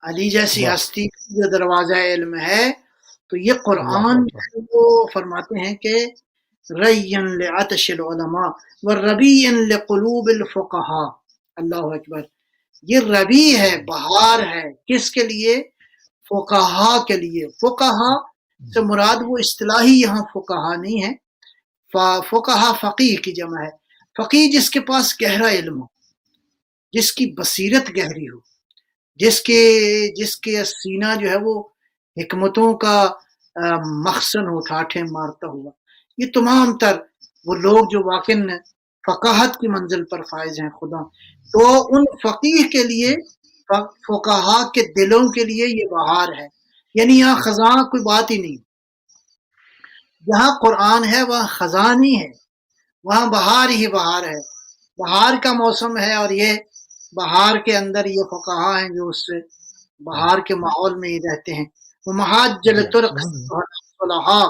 علی جیسی واہ. ہستی جو دروازہ علم ہے. تو یہ اللہ قرآن اکبر. وہ فرماتے ہیں کہ رین لعطش العلماء والربیع لقلوب الفقہاء. اللہ اکبر. یہ ربی ہے، بہار ہے، کس کے لیے؟ فقہا کے لیے. فقہا سے مراد وہ اصطلاحی یہاں فقہا نہیں ہے. فقہا فقیہ کی جمع ہے. فقیہ جس کے پاس گہرا علم ہو، جس کی بصیرت گہری ہو، جس کے سینہ جو ہے وہ حکمتوں کا مخزن ہو ٹھاٹھے مارتا ہوا. یہ تمام تر وہ لوگ جو واقعاً فقاہت کی منزل پر فائز ہیں خدا. تو ان فقیہ کے لیے، فقہا کے دلوں کے لیے یہ بہار ہے. یعنی یہاں خزاں کوئی بات ہی نہیں. جہاں قرآن ہے وہاں خزاں نہیں ہے، وہاں بہار ہی بہار ہے. بہار کا موسم ہے، اور یہ بہار کے اندر یہ فقہا ہیں جو اس سے بہار کے ماحول میں ہی رہتے ہیں. وہ محاجل جی ترق سبحان اللہ. صلحاء،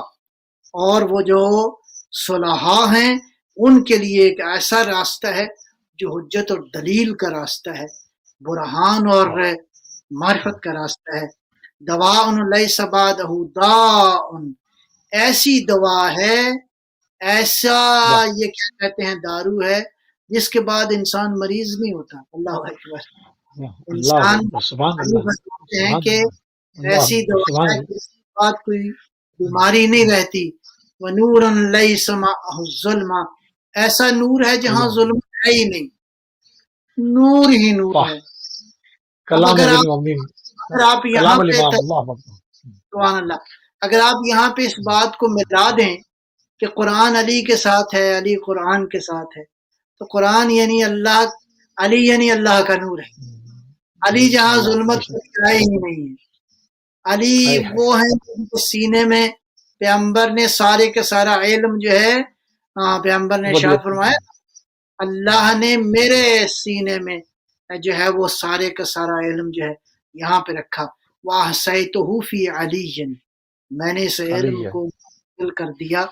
اور وہ جو صلحاء ہیں ان کے لیے ایک ایسا راستہ ہے جو حجت اور دلیل کا راستہ ہے، برہان اور واہ. معرفت کا راستہ ہے. دواء لیس بعدہ داء، ایسی دوا ہے، ایسا واہ. یہ کیا کہتے ہیں دارو ہے جس کے بعد انسان مریض نہیں ہوتا. اللہ اکبر. واہ. اللہ انسان اکبر. سبحان علی اللہ. فرماتے ہیں سبحان کہ اللہ. اللہ ایسی اکبر. دوا سبحان ہے اللہ. کہ اس کے بعد کوئی بیماری نہیں رہتی. وَنُورًا لَيْسَ مَعَهُ الظُّلْمَ، ایسا نور ہے جہاں اللہ. ظلم ہے ہی نہیں، نور ہی نور واہ. ہے. اب کلام امیر المومنین. اگر آپ یہاں کلام پہ الامام. اللہ اکبر. سبحان اللہ، اگر آپ یہاں پہ اس بات کو ملا دیں کہ قرآن علی کے ساتھ ہے، علی قرآن کے ساتھ ہے، تو قرآن یعنی اللہ، علی یعنی اللہ کا نور ہے. علی جہاں اللہ ظلمت بے کو شک. گرائی ہی نہیں ہے. علی ہائے ہائے. وہ ہیں جن کے سینے میں پیغمبر نے سارے کا سارا علم جو ہے، پیغمبر نے وہ دیا. ارشاد فرمایا اللہ نے میرے سینے میں جو ہے وہ سارے کا سارا علم جو ہے یہاں پہ رکھا. وَأَحْصَيْتُهُ فِي عَلِيٍّ، میں نے اس علم علی ہے. کو منتقل کر دیا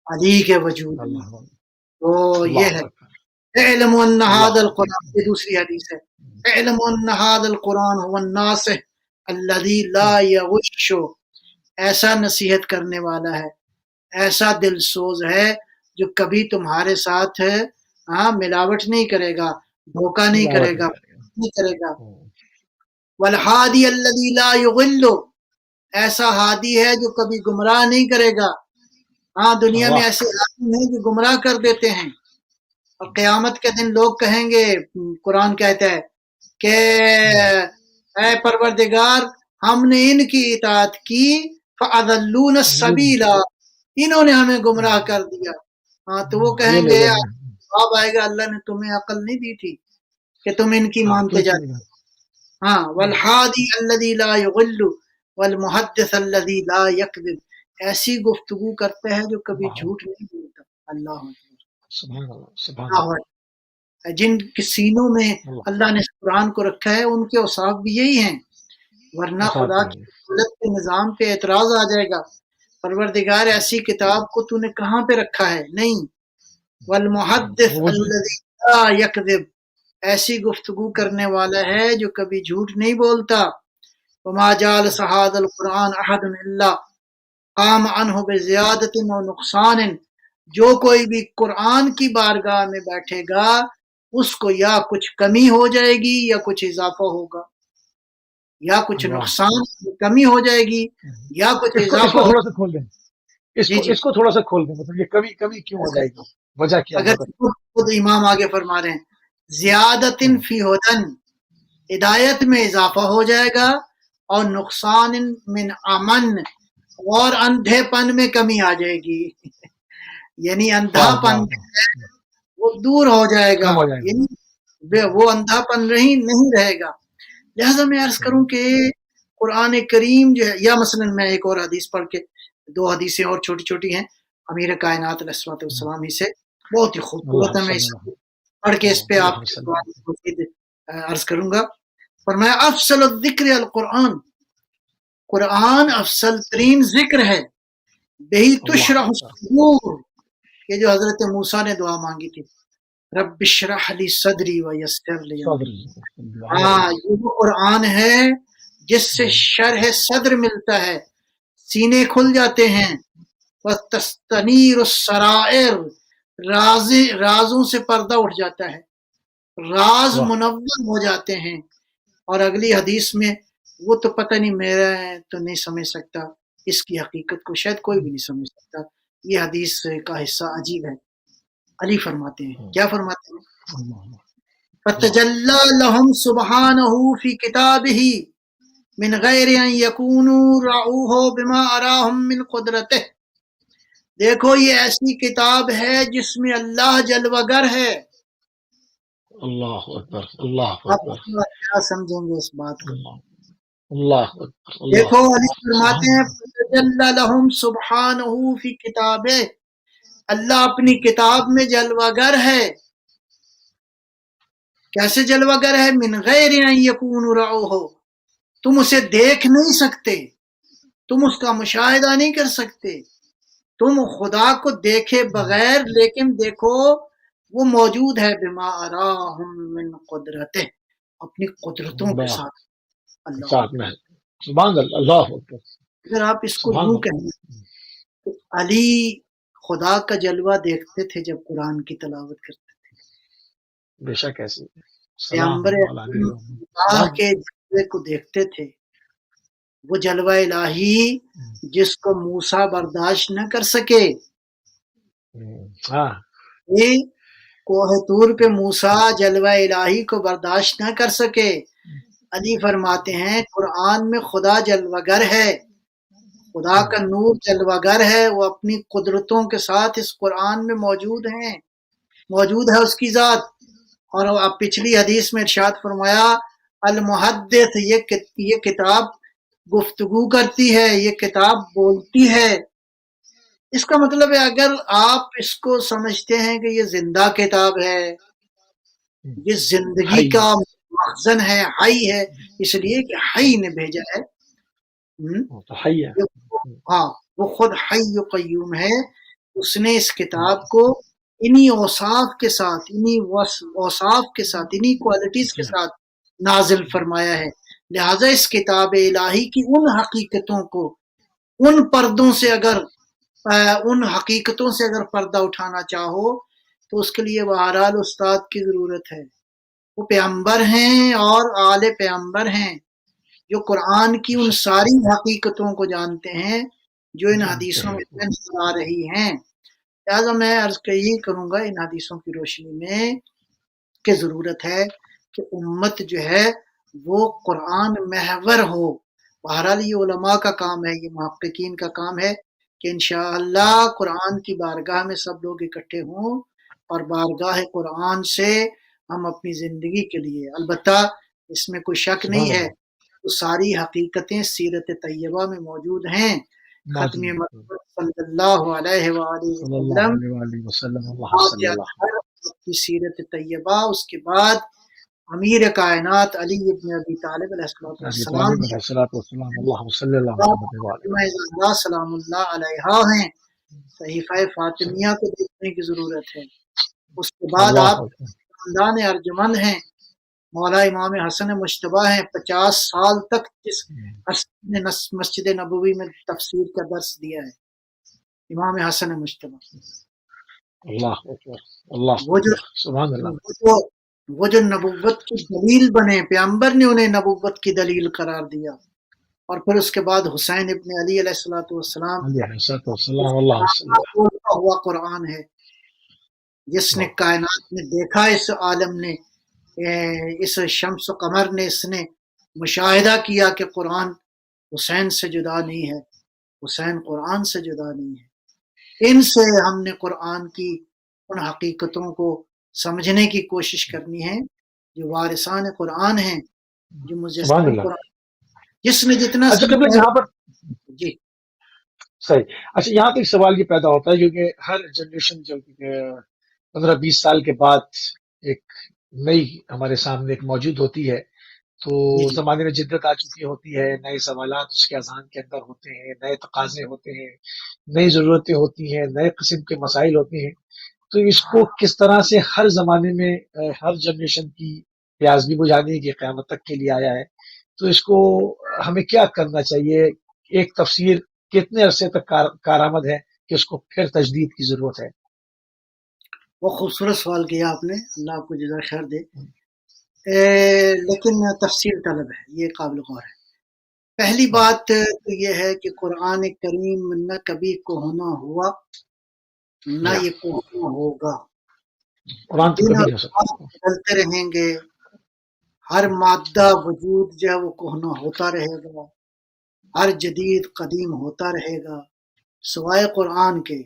علی کے وجود میں. اللہ اکبر. تو یہ اللہ ہے اکبر. اعلم ان اللہ هذا اکبر. القرآن، یہ دوسری حدیث ہے. اعلم ان هذا القرآن هو الناصح الذي لا يغش، ایسا نصیحت کرنے والا ہے، ایسا دل سوز ہے جو کبھی تمہارے ساتھ ملاوٹ نہیں کرے گا، دھوکہ نہیں کرے ملاوٹ نہیں گا، کرے گا. نہیں کرے گا. والہادی الذی لا یضل، ایسا ہادی ہے جو کبھی گمراہ نہیں کرے گا. دنیا میں واہ. ایسے ہادی ہیں جو گمراہ کر دیتے ہیں. اور قیامت کے دن لوگ کہیں گے، قرآن کہتا ہے کہ اے پروردگار ہم نے ان کی اطاعت کی فَأَضَلُّونَ السَّبِيلَ، انہوں نے ہمیں گمراہ کر دیا. ہاں تو وہ یہ کہیں لوگ گے ہیں جواب آئے گا اللہ نے تمہیں عقل نہیں دی تھی کہ تم ان کی مانتے کیوں جاتے. ہاں والحادی الذی لا یغل والمحدث الذی لا یکذب، ایسی گفتگو کرتا ہے جو کبھی جھوٹ نہیں بولتا. اللہ سبحان اللہ سبحان اللہ اللہ جن کے سینوں میں اللہ نے اس قرآن کو رکھا ہے ان کے اوصاف بھی یہی ہیں، ورنہ خدا کی دولت کے نظام پہ اعتراض آ جائے گا. پروردگار ایسی کتاب کو تو نے کہاں پہ رکھا ہے؟ نہیں. والمحدث الذی لا یکذب، ایسی گفتگو کرنے والا ہے جو کبھی جھوٹ نہیں بولتا. وما جعل هذا القرآن احد الا قام عنہ بزیادت و نقصان، جو کوئی بھی قرآن کی بارگاہ میں بیٹھے گا اس کو یا کچھ کمی ہو جائے گی یا کچھ اضافہ ہوگا، یا کچھ نقصان کمی ہو جائے گی یا کچھ اضافہ اس کو تھوڑا سا کھول دیں، جی اس کو تھوڑا سا کھول دیں، مطلب یہ کمی کیوں ہو جائے گی، وجہ کیا ہے؟ اگر خود امام آگے فرما رہے ہیں زیادت فی ہدن، ہدایت میں اضافہ ہو جائے گا، اور نقصان من امن، اور اندھے پن میں کمی آ جائے گی. یعنی اندھا پن وہ دور ہو جائے گا، یعنی وہ اندھا پن نہیں رہے گا. لہذا میں عرض کروں کہ قرآن کریم جو ہے، یا مثلا میں ایک اور حدیث پڑھ کے، دو حدیثیں اور چھوٹی چھوٹی ہیں امیر کائنات علیہ السلام ہی سے، بہت ہی خوبصورت ہے، میں پڑھ کے اس پہ آپ عرض کروں گا. فرمایا افضل الذکر القرآن، قرآن افضل ترین ذکر ہے. بہی تشرح الصدور، یہ جو حضرت موسیٰ نے دعا مانگی تھی، رب اشرح لی صدری ویسر لی امری. ہاں یہ وہ قرآن ہے جس سے شرح صدر ملتا ہے، سینے کھل جاتے ہیں. وتستنیر السرائر، رازوں سے پردہ اٹھ جاتا ہے، راز منور ہو جاتے ہیں. اور اگلی حدیث میں وہ تو پتہ نہیں، میرا تو نہیں سمجھ سکتا اس کی حقیقت کو، شاید کوئی بھی نہیں سمجھ سکتا. یہ حدیث کا حصہ عجیب ہے. علی فرماتے ہیں، کیا فرماتے ہیں؟ فَتَجَلَّى لَهُمْ سُبْحَانَهُ فِي كِتَابِهِ مِنْ غَيْرِ أَنْ يَكُونُوا رَعُوهُ بِمَا أَرَاهُمْ مِنْ قُدْرَتِهِ. دیکھو یہ ایسی کتاب ہے جس میں اللہ جلوگر ہے. اللہ اکبر اللہ اکبر. آپ کیا سمجھیں گے اس بات کو؟ اللہ اکبر. دیکھو علی فرماتے ہیں فَتَجَلَّى لَهُمْ سُبْحَانَهُ فِي كِتَابِهِ، اللہ اپنی کتاب میں جلوگر ہے. کیسے جلوگر ہے؟ من غیر ان یکونوا رعوہ، تم اسے دیکھ نہیں سکتے، تم اس کا مشاہدہ نہیں کر سکتے، تم خدا کو دیکھے بغیر، لیکن دیکھو وہ موجود ہے. بما اراہم من قدرتہ، اپنی قدرتوں کے ساتھ. اللہ سبحان اللہ. اگر آپ اس کو یوں کہیں تو علی خدا کا جلوہ دیکھتے تھے جب قرآن کی تلاوت کرتے تھے. بے شک ایسی پیغمبر اللہ کے جلوے کو دیکھتے تھے، وہ جلوہ الہی جس کو موسیٰ برداشت نہ کر سکے. کوہ طور پہ موسیٰ جلوہ الہی کو برداشت نہ کر سکے. علی فرماتے ہیں قرآن میں خدا جلوگر ہے، خدا کا نور جلوگر ہے، وہ اپنی قدرتوں کے ساتھ اس قرآن میں موجود ہیں، موجود ہے اس کی ذات. اور اب پچھلی حدیث میں ارشاد فرمایا المحدث، یہ کتاب گفتگو کرتی ہے، یہ کتاب بولتی ہے. اس کا مطلب ہے اگر آپ اس کو سمجھتے ہیں کہ یہ زندہ کتاب ہے، یہ زندگی کا مخزن ہے، حی ہے، اس لیے کہ حی نے بھیجا ہے. ہاں وہ خود حی و قیوم ہے، اس نے اس کتاب کو انہی اوصاف کے ساتھ، انہی کوالٹیز کے ساتھ نازل فرمایا ہے. لہٰذا اس کتاب الہی کی ان حقیقتوں کو، ان پردوں سے ان حقیقتوں سے اگر پردہ اٹھانا چاہو تو اس کے لیے بہرحال استاد کی ضرورت ہے. وہ پیغمبر ہیں اور آل پیغمبر ہیں جو قرآن کی ان ساری حقیقتوں کو جانتے ہیں جو ان حدیثوں میں نظر آ رہی ہیں. لہٰذا میں عرض یہی کروں گا ان حدیثوں کی روشنی میں کہ ضرورت ہے کہ امت جو ہے وہ قرآن محور ہو. بہرحال یہ علماء کا کام ہے، یہ محققین کا کام ہے کہ انشاءاللہ قرآن کی بارگاہ میں سب لوگ اکٹھے ہوں اور بارگاہ قرآن سے ہم اپنی زندگی کے لیے، البتہ اس میں کوئی شک نہیں ہے تو ساری حقیقتیں سیرت طیبہ میں موجود ہیں. ختم مطلب صلی اللہ علیہ وآلہ وسلم کی سیرت طیبہ، اس کے بعد امیر کائنات علی ابن ابی طالب علیہ السلام سلام اللہ علیہ ہیں. صحیفہ فاطمیہ کو دیکھنے کی ضرورت ہے. اس کے بعد آپ خاندان ارجمند ہیں، مولا امام حسن مجتبیٰ ہیں، 50 سال تک جس نے مسجد نبوی میں تفسیر کا درس دیا ہے امام حسن مجتبیٰ. وہ جو نبوت کی دلیل بنے، پیغمبر نے انہیں نبوت کی دلیل قرار دیا. اور پھر اس کے بعد حسین ابن علی علیہ السلام ہوا قرآن ہے، جس نے کائنات میں دیکھا، اس عالم نے، اس شمس و قمر نے، اس نے مشاہدہ کیا کہ قرآن حسین سے جدا نہیں ہے، حسین قرآن سے جدا نہیں ہے. ان سے ہم نے قرآن کی ان حقیقتوں کو سمجھنے کی کوشش کرنی ہے جو وارثان قرآن ہیں، جو مجسم قرآن، جس نے جتنا یہاں پر جی صحیح. اچھا، یہاں پہ ایک سوال یہ پیدا ہوتا ہے کیونکہ ہر جنریشن جو 15-20 سال کے بعد ایک نئی ہمارے سامنے ایک موجود ہوتی ہے، تو زمانے میں جدت آ چکی ہوتی ہے، نئے سوالات اس کے اذہان کے اندر ہوتے ہیں، نئے تقاضے ہوتے ہیں، نئی ضرورتیں ہوتی ہیں، نئے قسم کے مسائل ہوتے ہیں. تو اس کو کس طرح سے ہر زمانے میں ہر جنریشن کی پیاس بھی بجھانی کی قیامت تک کے لیے آیا ہے، تو اس کو ہمیں کیا کرنا چاہیے؟ ایک تفسیر کتنے عرصے تک کارآمد ہے کہ اس کو پھر تجدید کی ضرورت ہے؟ وہ خوبصورت سوال کیا آپ نے، اللہ آپ کو جزائے خیر دے. لیکن تفصیل طلب ہے، یہ قابل غور ہے. پہلی بات تو یہ ہے کہ قرآن کریم نہ کبھی کوہنا ہوا نہ یہ کوہنا ہوگا. قرآن تو کبھی نہیں ہو سکتا، بدلتے رہیں گے، ہر مادہ وجود جو ہے وہ کوہنا ہوتا رہے گا، ہر جدید قدیم ہوتا رہے گا، سوائے قرآن کے،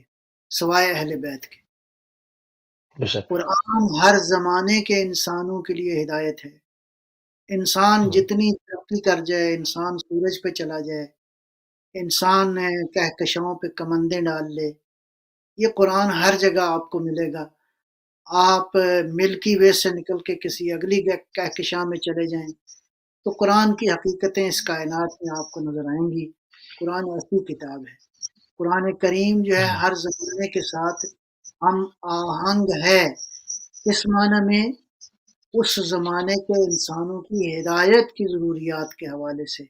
سوائے اہل بیت کے. قرآن ہر زمانے کے انسانوں کے لیے ہدایت ہے. انسان جتنی ترقی کر جائے، انسان سورج پہ چلا جائے، انسان کہکشاؤں پہ کمندیں ڈال لے، یہ قرآن ہر جگہ آپ کو ملے گا. آپ ملکی وے سے نکل کے کسی اگلی کہکشاں میں چلے جائیں تو قرآن کی حقیقتیں اس کائنات میں آپ کو نظر آئیں گی. قرآن ایسی کتاب ہے. قرآن کریم جو ہے ہر زمانے کے ساتھ ہم آہنگ ہے. اس معنی میں اس زمانے کے انسانوں کی ہدایت کی ضروریات کے حوالے سے.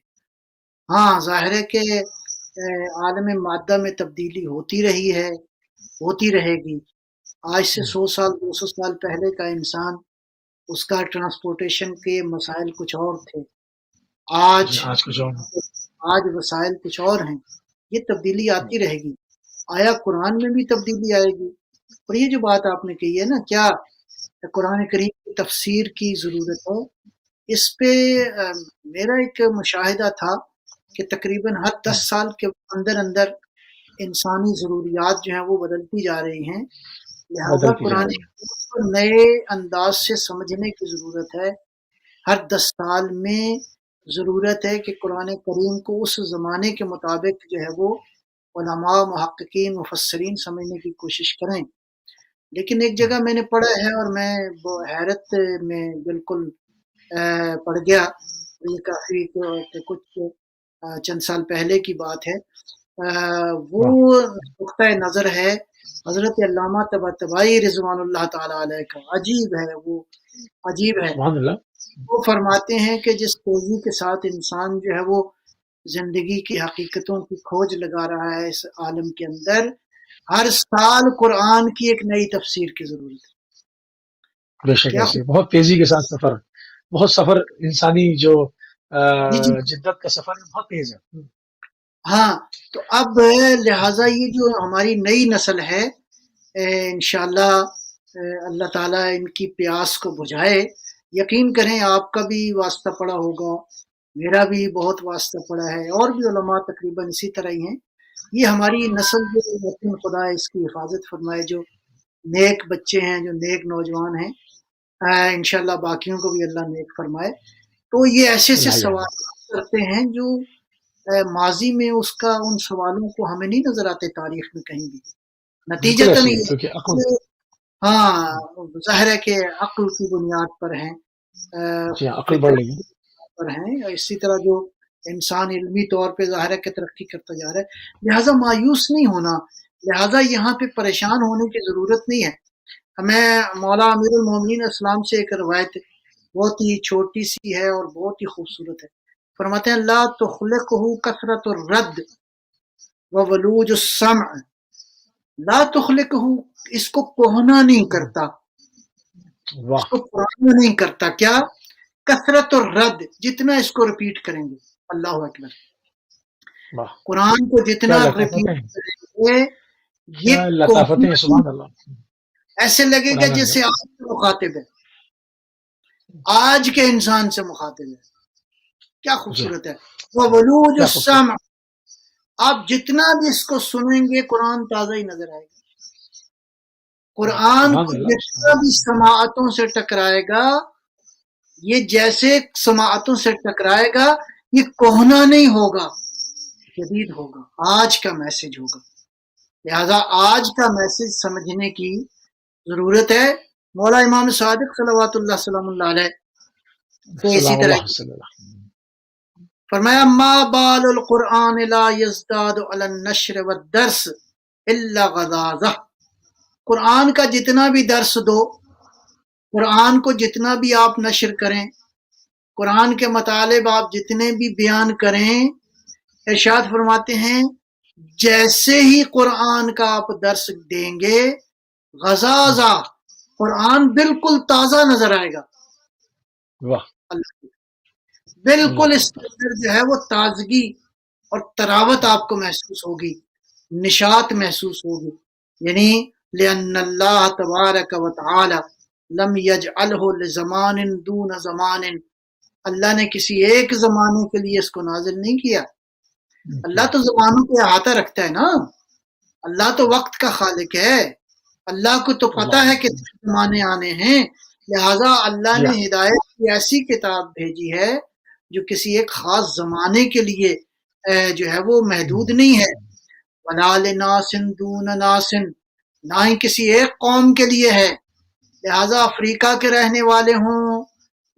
ہاں ظاہر ہے کہ عالم مادہ میں تبدیلی ہوتی رہی ہے، ہوتی رہے گی. آج سے 100 سال 200 سال پہلے کا انسان، اس کا ٹرانسپورٹیشن کے مسائل کچھ اور تھے، آج وسائل کچھ اور ہیں. یہ تبدیلی آتی رہے گی. آیا قرآن میں بھی تبدیلی آئے گی؟ اور یہ جو بات آپ نے کہی ہے نا، کیا قرآن کریم کی تفسیر کی ضرورت ہے، اس پہ میرا ایک مشاہدہ تھا کہ تقریباً ہر 10 سال کے اندر اندر انسانی ضروریات جو ہیں وہ بدلتی جا رہی ہیں. لہذا قرآن کو نئے انداز سے سمجھنے کی ضرورت ہے. ہر 10 سال میں ضرورت ہے کہ قرآن کریم کو اس زمانے کے مطابق جو ہے وہ علماء، محققین، مفسرین سمجھنے کی کوشش کریں. لیکن ایک جگہ میں نے پڑھا ہے اور میں حیرت میں بالکل پڑ گیا، یہ کافی کچھ چند سال پہلے کی بات ہے. وہ نقطۂ نظر ہے حضرت علامہ طباطبائی رضوان اللہ تعالی علیہ کا. عجیب ہے، وہ عجیب ہے. وہ فرماتے ہیں کہ جس تیزی کے ساتھ انسان جو ہے وہ زندگی کی حقیقتوں کی کھوج لگا رہا ہے اس عالم کے اندر، ہر سال قرآن کی ایک نئی تفسیر کی ضرورت ہے. بے شک ایسے بہت تیزی کے ساتھ سفر، بہت سفر انسانی جو جدت کا سفر ہے بہت تیز ہے. ہاں تو اب لہٰذا یہ جو ہماری نئی نسل ہے انشاءاللہ اللہ تعالیٰ ان کی پیاس کو بجھائے. یقین کریں آپ کا بھی واسطہ پڑا ہوگا، میرا بھی بہت واسطہ پڑا ہے، اور بھی علماء تقریباً اسی طرح ہی ہیں. یہ ہماری نسل جو یقین خدا اس کی حفاظت فرمائے، جو نیک بچے ہیں، جو نیک نوجوان ہیں، انشاءاللہ باقیوں کو بھی اللہ نیک فرمائے. تو یہ ایسے ایسے سوال کرتے ہیں جو ماضی میں اس کا ان سوالوں کو ہمیں نہیں نظر آتے تاریخ میں کہیں بھی. نتیجتاً ہاں ظاہر ہے کہ عقل کی بنیاد پر ہیں، عقل بڑھ رہی پر ہیں. اسی طرح جو انسان علمی طور پہ ظاہر ہے کہ ترقی کرتا جا رہا ہے، لہٰذا مایوس نہیں ہونا، لہٰذا یہاں پہ پریشان ہونے کی ضرورت نہیں ہے. ہمیں مولا امیر المومنین اسلام سے ایک روایت بہت ہی چھوٹی سی ہے اور بہت ہی خوبصورت ہے. فرماتے ہیں لا تخلقہ کثرت الرد وولوج السمع، لا تخلقہ، اس کو کوہنا نہیں کرتا، اس کو پرانا نہیں کرتا. کیا؟ کثرت الرد، جتنا اس کو ریپیٹ کریں گے. اللہ اکبر. قرآن کو جتنا ریپیٹ کریں گے یہ ایسے لگے گا جیسے آج سے مخاطب ہے، آج کے انسان سے مخاطب ہے. کیا خوبصورت ہے. وولوج السمع، آپ جتنا بھی اس کو سنیں گے قرآن تازہ ہی نظر آئے گا. قرآن کو جتنا بھی سماعتوں سے ٹکرائے گا، یہ جیسے سماعتوں سے ٹکرائے گا، یہ کوہنا نہیں ہوگا، جدید ہوگا، آج کا میسج ہوگا. لہذا آج کا میسج سمجھنے کی ضرورت ہے. مولا امام صادق صلوات اللہ سلام اللہ علیہ اسی طرح فرمایا ما بال القرآن لا یزداد علی النشر والدرس الا غضاضہ. قرآن کا جتنا بھی درس دو، قرآن کو جتنا بھی آپ نشر کریں، قرآن کے مطالب آپ جتنے بھی بیان کریں، ارشاد فرماتے ہیں جیسے ہی قرآن کا آپ درس دیں گے، غضاضہ، قرآن بالکل تازہ نظر آئے گا. بالکل اس کے اندر جو ہے وہ تازگی اور تراوت آپ کو محسوس ہوگی، نشاط محسوس ہوگی. یعنی لأن اللہ تبارک و تعالی لم یجعلہ لزمان دون زمان، اللہ نے کسی ایک زمانے کے لیے اس کو نازل نہیں کیا. اللہ تو زمانوں پہ احاطہ رکھتا ہے نا، اللہ تو وقت کا خالق ہے، اللہ کو تو پتہ ہے کہ زمانے آنے ہیں. لہٰذا اللہ نے ہدایت کی ایسی کتاب بھیجی ہے جو کسی ایک خاص زمانے کے لیے جو ہے وہ محدود نہیں ہے. وَلَا لِنَاسٍ دُونَ نَاسٍ، نہ ہی کسی ایک قوم کے لیے ہے. لہٰذا افریقہ کے رہنے والے ہوں،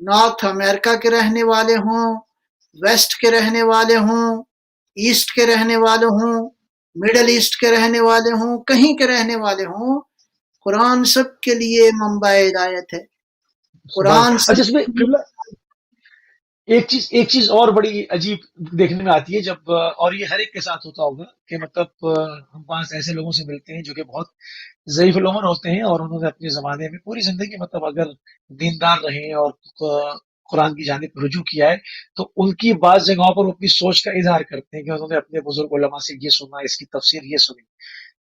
نارتھ امریکہ کے رہنے والے ہوں، ویسٹ کے رہنے والے ہوں، ایسٹ کے رہنے والے ہوں، مڈل ایسٹ کے رہنے والے ہوں، کہیں کے رہنے والے ہوں، قرآن سب کے لیے منبع ہدایت ہے. قرآن ایک چیز اور بڑی عجیب دیکھنے میں آتی ہے جب، اور یہ ہر ایک کے ساتھ ہوتا ہوگا کہ مطلب ہم پاس ایسے لوگوں سے ملتے ہیں جو کہ بہت ضعیف العمر ہوتے ہیں، اور انہوں نے اپنے زمانے میں پوری زندگی مطلب اگر دیندار رہے اور قرآن کی جانب رجوع کیا ہے، تو ان کی بعض جگہوں پر اپنی سوچ کا اظہار کرتے ہیں کہ انہوں نے اپنے بزرگ علماء سے یہ سنا، اس کی تفسیر یہ سنی.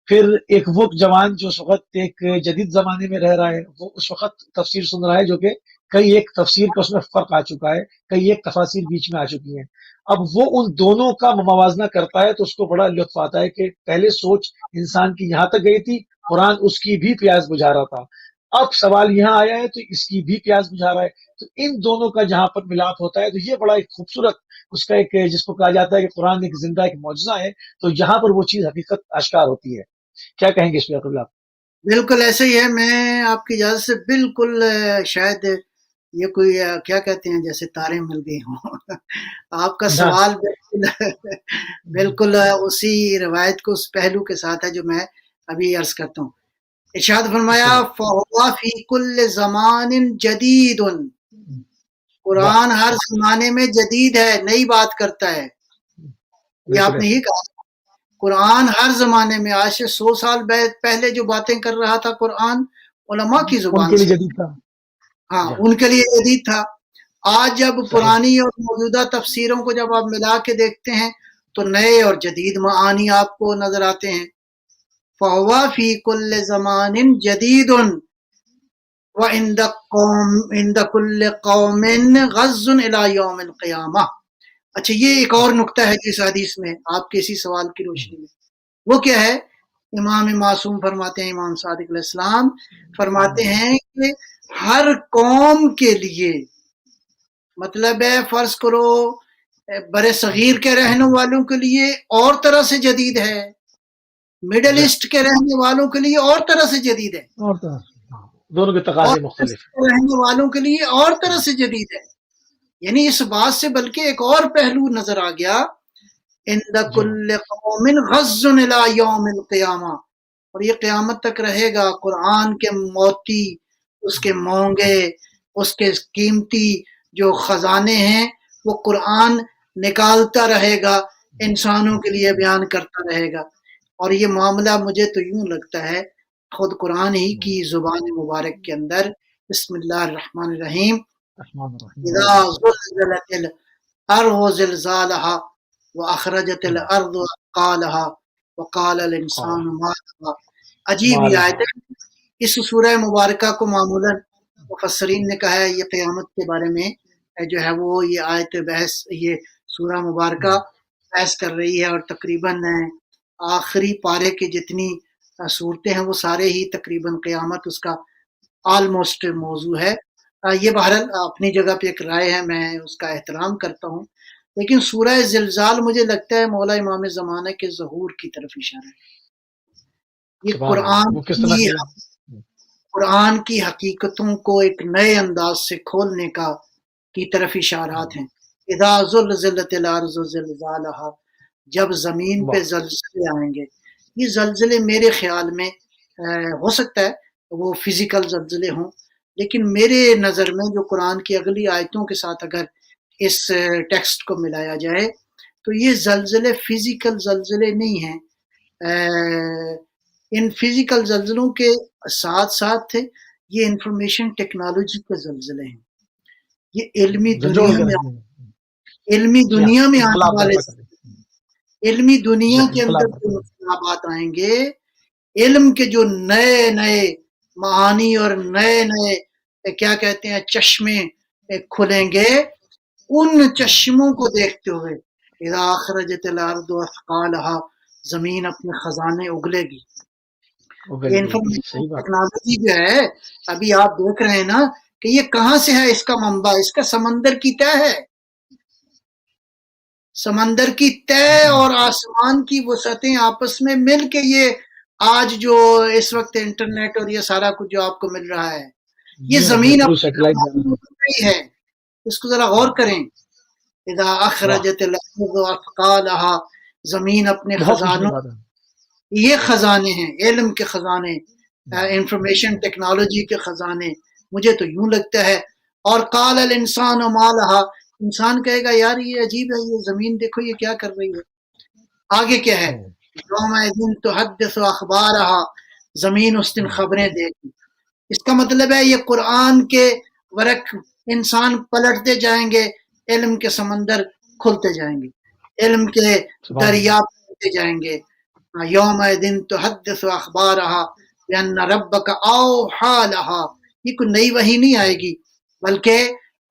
پھر ایک وہ جوان جو اس وقت ایک جدید زمانے میں رہ رہا ہے، وہ اس وقت تفسیر سن رہا ہے جو کہ کئی ایک تفسیر کا اس میں فرق آ چکا ہے، کئی ایک تفاسیر بیچ میں آ چکی ہیں. اب وہ ان دونوں کا موازنہ کرتا ہے تو اس کو بڑا لطف آتا ہے کہ پہلے سوچ انسان کی یہاں تک گئی تھی، قرآن اس کی بھی پیاس بجھا رہا تھا، اب سوال یہاں آیا ہے تو اس کی بھی پیاس بجھا رہا ہے. تو ان دونوں کا جہاں پر ملاپ ہوتا ہے تو یہ بڑا ایک خوبصورت اس کا ایک، جس کو کہا جاتا ہے کہ قرآن ایک زندہ ایک معجزہ ہے، تو یہاں پر وہ چیز حقیقت آشکار ہوتی ہے. کیا کہیں گے اس پہ عبداللہ؟ بالکل ایسے ہی ہے. میں آپ کی اجازت سے بالکل شاید یہ کوئی کیا کہتے ہیں جیسے تاریں مل گئی ہوں. آپ کا سوال بالکل اسی روایت کو اس پہلو کے ساتھ ہے جو میں ابھی عرض کرتا ہوں. ارشاد فرمایا فَهُوَ فِي كُلِّ زَمَانٍ جَدِيدٌ، قرآن ہر زمانے میں جدید ہے، نئی بات کرتا ہے. یہ آپ نے ہی کہا، قرآن ہر زمانے میں، آج سے 100 سال پہلے جو باتیں کر رہا تھا قرآن علماء کی زبان سے، ہاں ان کے لیے جدید تھا. آج جب پرانی اور موجودہ تفسیروں کو جب آپ ملا کے دیکھتے ہیں تو نئے اور جدید معانی آپ کو نظر آتے ہیں. فہو فی کل زمان جدید وعند کل قوم غز الی یوم القیامہ. اچھا یہ ایک اور نقطہ ہے جس حدیث میں آپ کے اسی سوال کی روشنی میں، وہ کیا ہے؟ امام معصوم فرماتے ہیں، امام صادق علیہ السلام فرماتے ہیں کہ ہر قوم کے لیے، مطلب ہے فرض کرو برے صغیر کے رہنے والوں کے لیے اور طرح سے جدید ہے، مڈل ایسٹ کے رہنے والوں کے لیے اور طرح سے جدید ہے، اور طرح سے دونوں کے اور تقاضے مختلف ہیں. رہنے والوں کے لیے اور طرح سے جدید ہے. یعنی اس بات سے بلکہ ایک اور پہلو نظر آ گیا، عند کل قوم غز الی یوم القیامہ، اور یہ قیامت تک رہے گا. قرآن کے موتی، اس کے مونگے، اس کے قیمتی جو خزانے ہیں وہ قرآن نکالتا رہے گا، انسانوں کے لیے بیان کرتا رہے گا. اور یہ معاملہ مجھے تو یوں لگتا ہے خود قرآن ہی کی زبان مبارک کے اندر، بسم اللہ الرحمن الرحیم، اذا زلزلت الارض زلزالها واخرجت الارض اثقالها وقال الانسان ما لها. عجیب ہی آیت ہے. اس سورہ مبارکہ کو معمولاً مفسرین نے کہا ہے یہ قیامت کے بارے میں جو ہے وہ یہ آیت بحث، یہ سورہ مبارکہ بحث کر رہی ہے، اور تقریباً آخری پارے کی جتنی صورتیں ہیں وہ سارے ہی تقریباً قیامت اس کا آلموسٹ موضوع ہے. یہ بہرحال اپنی جگہ پہ ایک رائے ہے، میں اس کا احترام کرتا ہوں، لیکن سورہ زلزال مجھے لگتا ہے مولا امام زمانہ کے ظہور کی طرف اشارہ ہے. یہ قرآن کی حقیقتوں کو ایک نئے انداز سے کھولنے کی طرف اشارات ہیں. اذا زلزلت الارض زلزالها، جب زمین پہ زلزلے آئیں گے. یہ زلزلے میرے خیال میں ہو سکتا ہے وہ فزیکل زلزلے ہوں، لیکن میرے نظر میں جو قرآن کی اگلی آیتوں کے ساتھ اگر اس ٹیکسٹ کو ملایا جائے تو یہ زلزلے فزیکل زلزلے نہیں ہیں. ان فزیکل زلزلوں کے ساتھ ساتھ یہ انفارمیشن ٹیکنالوجی کے زلزلے ہیں. یہ علمی دنیا میں آنے والے، علمی دنیا کے اندر جو انقلابات آئیں گے، علم کے جو نئے نئے معانی اور نئے نئے کیا کہتے ہیں چشمے کھلیں گے، ان چشموں کو دیکھتے ہوئے اذا اخرجت الارض اثقالها، زمین اپنے خزانے اگلے گی. انفارمیشن ٹیکنالوجی جو ہے ابھی آپ دیکھ رہے ہیں نا کہ یہ کہاں سے ہے، اس کا منبع اس کا سمندر کی تہ ہے. سمندر کی تہ اور آسمان کی وسعتیں آپس میں مل کے یہ آج جو اس وقت انٹرنیٹ اور یہ سارا کچھ جو آپ کو مل رہا ہے، یہ زمین ہے. اس کو ذرا غور کریں. اذا اخرجت الارض اثقالها، زمین اپنے خزانوں، یہ خزانے ہیں علم کے خزانے، انفارمیشن ٹیکنالوجی کے خزانے. مجھے تو یوں لگتا ہے. اور قال الانسان ما لها، انسان کہے گا یار یہ عجیب ہے، یہ زمین دیکھو یہ کیا کر رہی ہے. آگے کیا ہے؟ یومئذ تحدث اخبارها، زمین اس دن خبریں دے گی. اس کا مطلب ہے یہ قرآن کے ورق انسان پلٹتے جائیں گے، علم کے سمندر کھلتے جائیں گے، علم کے دریا کھلتے جائیں گے. یومئذ تحدث اخبارها بان ربک اوحی لها، یہ کوئی نئی وحی نہیں آئے گی، بلکہ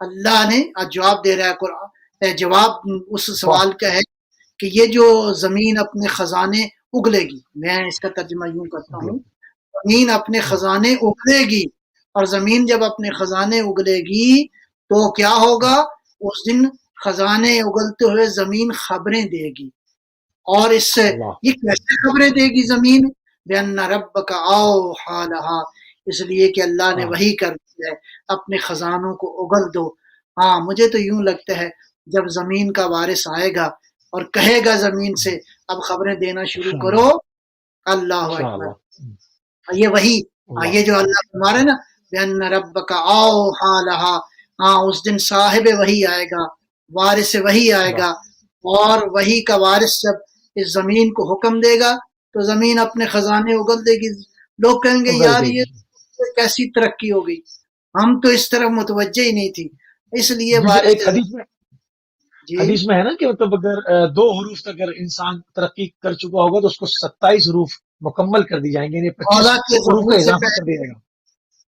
اللہ نے جواب دے رہا ہے. قرآن جواب اس سوال کا ہے کہ یہ جو زمین اپنے خزانے اگلے گی، میں اس کا ترجمہ یوں کرتا ہوں، زمین اپنے خزانے اگلے گی، اور زمین جب اپنے خزانے اگلے گی تو کیا ہوگا؟ اس دن خزانے اگلتے ہوئے زمین خبریں دے گی. اور اس سے یہ کیسے خبریں دے گی زمین؟ بِأَنَّ رَبَّكَ أَوْحَىٰ لَهَا، اس لیے کہ اللہ نے وحی کر دی ہے اپنے خزانوں کو اگل دو. ہاں مجھے تو یوں لگتا ہے جب زمین کا وارث آئے گا اور کہے گا زمین سے اب خبریں دینا شروع کرو، اللہ اکبر. یہ وحی، یہ جو اللہ فرما رہے نا بِأَنَّ رَبَّكَ أَوْحَىٰ لَهَا، ہاں اس دن صاحب وحی آئے گا، وارث وحی آئے گا، اور وحی کا وارث جب اس زمین کو حکم دے گا تو زمین اپنے خزانے اگل دے گی. لوگ کہیں گے یار یہ کیسی ترقی ہو گئی، ہم تو اس طرف متوجہ ہی نہیں تھی. اس لیے حدیث میں ہے نا کہ مطلب اگر 2 حروف تک اگر انسان ترقی کر چکا ہوگا تو اس کو 27 حروف مکمل کر دی جائیں گے، یعنی 25 مولا کے حروف ظہور کا سے اضافہ کر پہلے دیا جائے گا۔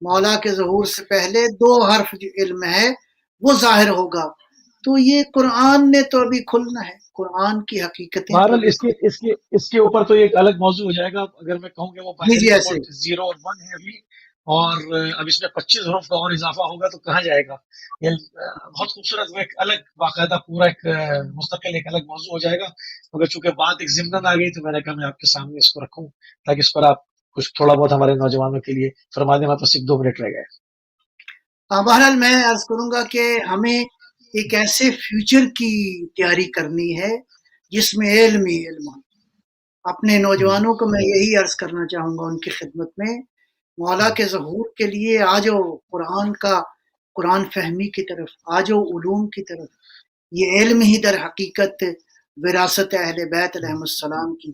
مولا کے ظہور سے پہلے 2 حرف جو علم ہے وہ ظاہر ہوگا، تو یہ قرآن نے تو ابھی کھلنا ہے، قرآن کی حقیقتیں تو بہرحال ابھی اس کے اوپر تو ایک الگ موضوع ہو جائے گا، اگر میں کہوں کہ وہ جی بائنری جی ایسے کوڈ 0 اور 1 ہے ابھی، اور اب اس میں 25 حروف کا اور اضافہ ہوگا تو کہاں جائے گا؟ یہ بہت خوبصورت، وہ ایک الگ باقاعدہ پورا ایک مستقل ایک الگ موضوع ہو جائے گا، مگر چونکہ بات ایک ضمن آ گئی تو میں نے کہا میں آپ کے سامنے اس کو رکھوں تاکہ اس پر آپ کچھ تھوڑا بہت ہمارے نوجوانوں کے لیے فرما دیں۔ ہمارے پاس صرف 2 منٹ رہ گئے۔ بہرحال میں عرض کروں گا کہ ہمیں ایک ایسے فیوچر کی تیاری کرنی ہے جس میں علم ہی علم ہو۔ اپنے نوجوانوں کو میں یہی عرض کرنا چاہوں گا ان کی خدمت میں، مولا کے ظہور کے لیے آ جاؤ، قرآن فہمی کی طرف آ جاؤ، علوم کی طرف۔ یہ علم ہی در حقیقت وراثت اہل بیت علیہ السلام کی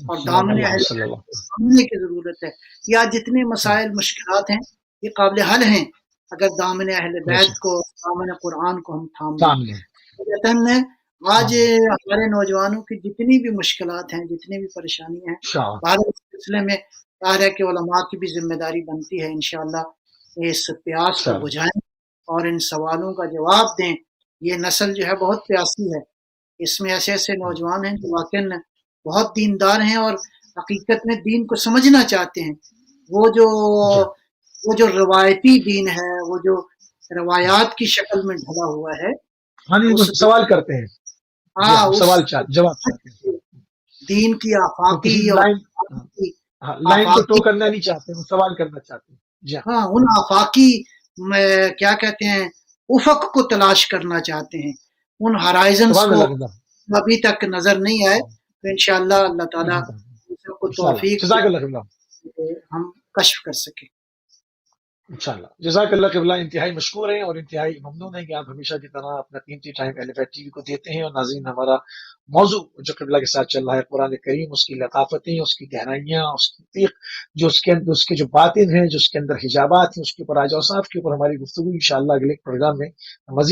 اور دامن اہل صلی بیت اللہ کو تھامنے کی ضرورت ہے۔ یا جتنے مسائل مشکلات ہیں یہ قابل حل ہیں اگر دامن اہل بیت کو، دامن قرآن کو ہم تھام لیں۔ یقیناً آج ہمارے نوجوانوں کی جتنی بھی مشکلات ہیں، جتنی بھی پریشانیاں ہیں، بعد اس سلسلے میں ظاہر ہے کہ علماء کی بھی ذمہ داری بنتی ہے انشاءاللہ اس پیاس کو بجھائیں اور ان سوالوں کا جواب دیں۔ یہ نسل جو ہے بہت پیاسی ہے، اس میں ایسے ایسے نوجوان ہیں جو واقعاً بہت دیندار ہیں اور حقیقت میں دین کو سمجھنا چاہتے ہیں۔ وہ جو روایتی دین ہے، وہ جو روایات کی شکل میں ڈھلا ہوا ہے، سوال کرتے ہیں، سوال جواب چاہتے ہیں، دین کی آفاقی اور لائن کو ٹو کرنا نہیں چاہتے، وہ سوال کرنا چاہتے ہیں۔ ہاں، ان آفاقی کیا کہتے ہیں افق کو تلاش کرنا چاہتے ہیں، ان ہرائزنز کو ابھی تک نظر نہیں آئے، تو انشاءاللہ اللہ تعالیٰ کو توفیق ہم کشف کر سکیں۔ انشاءاللہ۔ جزاک اللہ قبلہ، انتہائی مشکور ہیں اور انتہائی ممنون ہیں کہ آپ ہمیشہ کی طرح اپنا قیمتی ٹائم اہل بیت ٹی وی کو دیتے ہیں۔ اور ناظرین، ہمارا موضوع جو قبلہ کے ساتھ چل رہا ہے قرآن کریم، اس کی لطافتیں، اس کی گہرائیاں، اس کی تیق، جو اس کے جو باطن ہیں، جو اس کے اندر حجابات ہیں، اس کے اوپر آج اوصاف کے اوپر ہماری گفتگو انشاءاللہ اگلے پروگرام میں مزید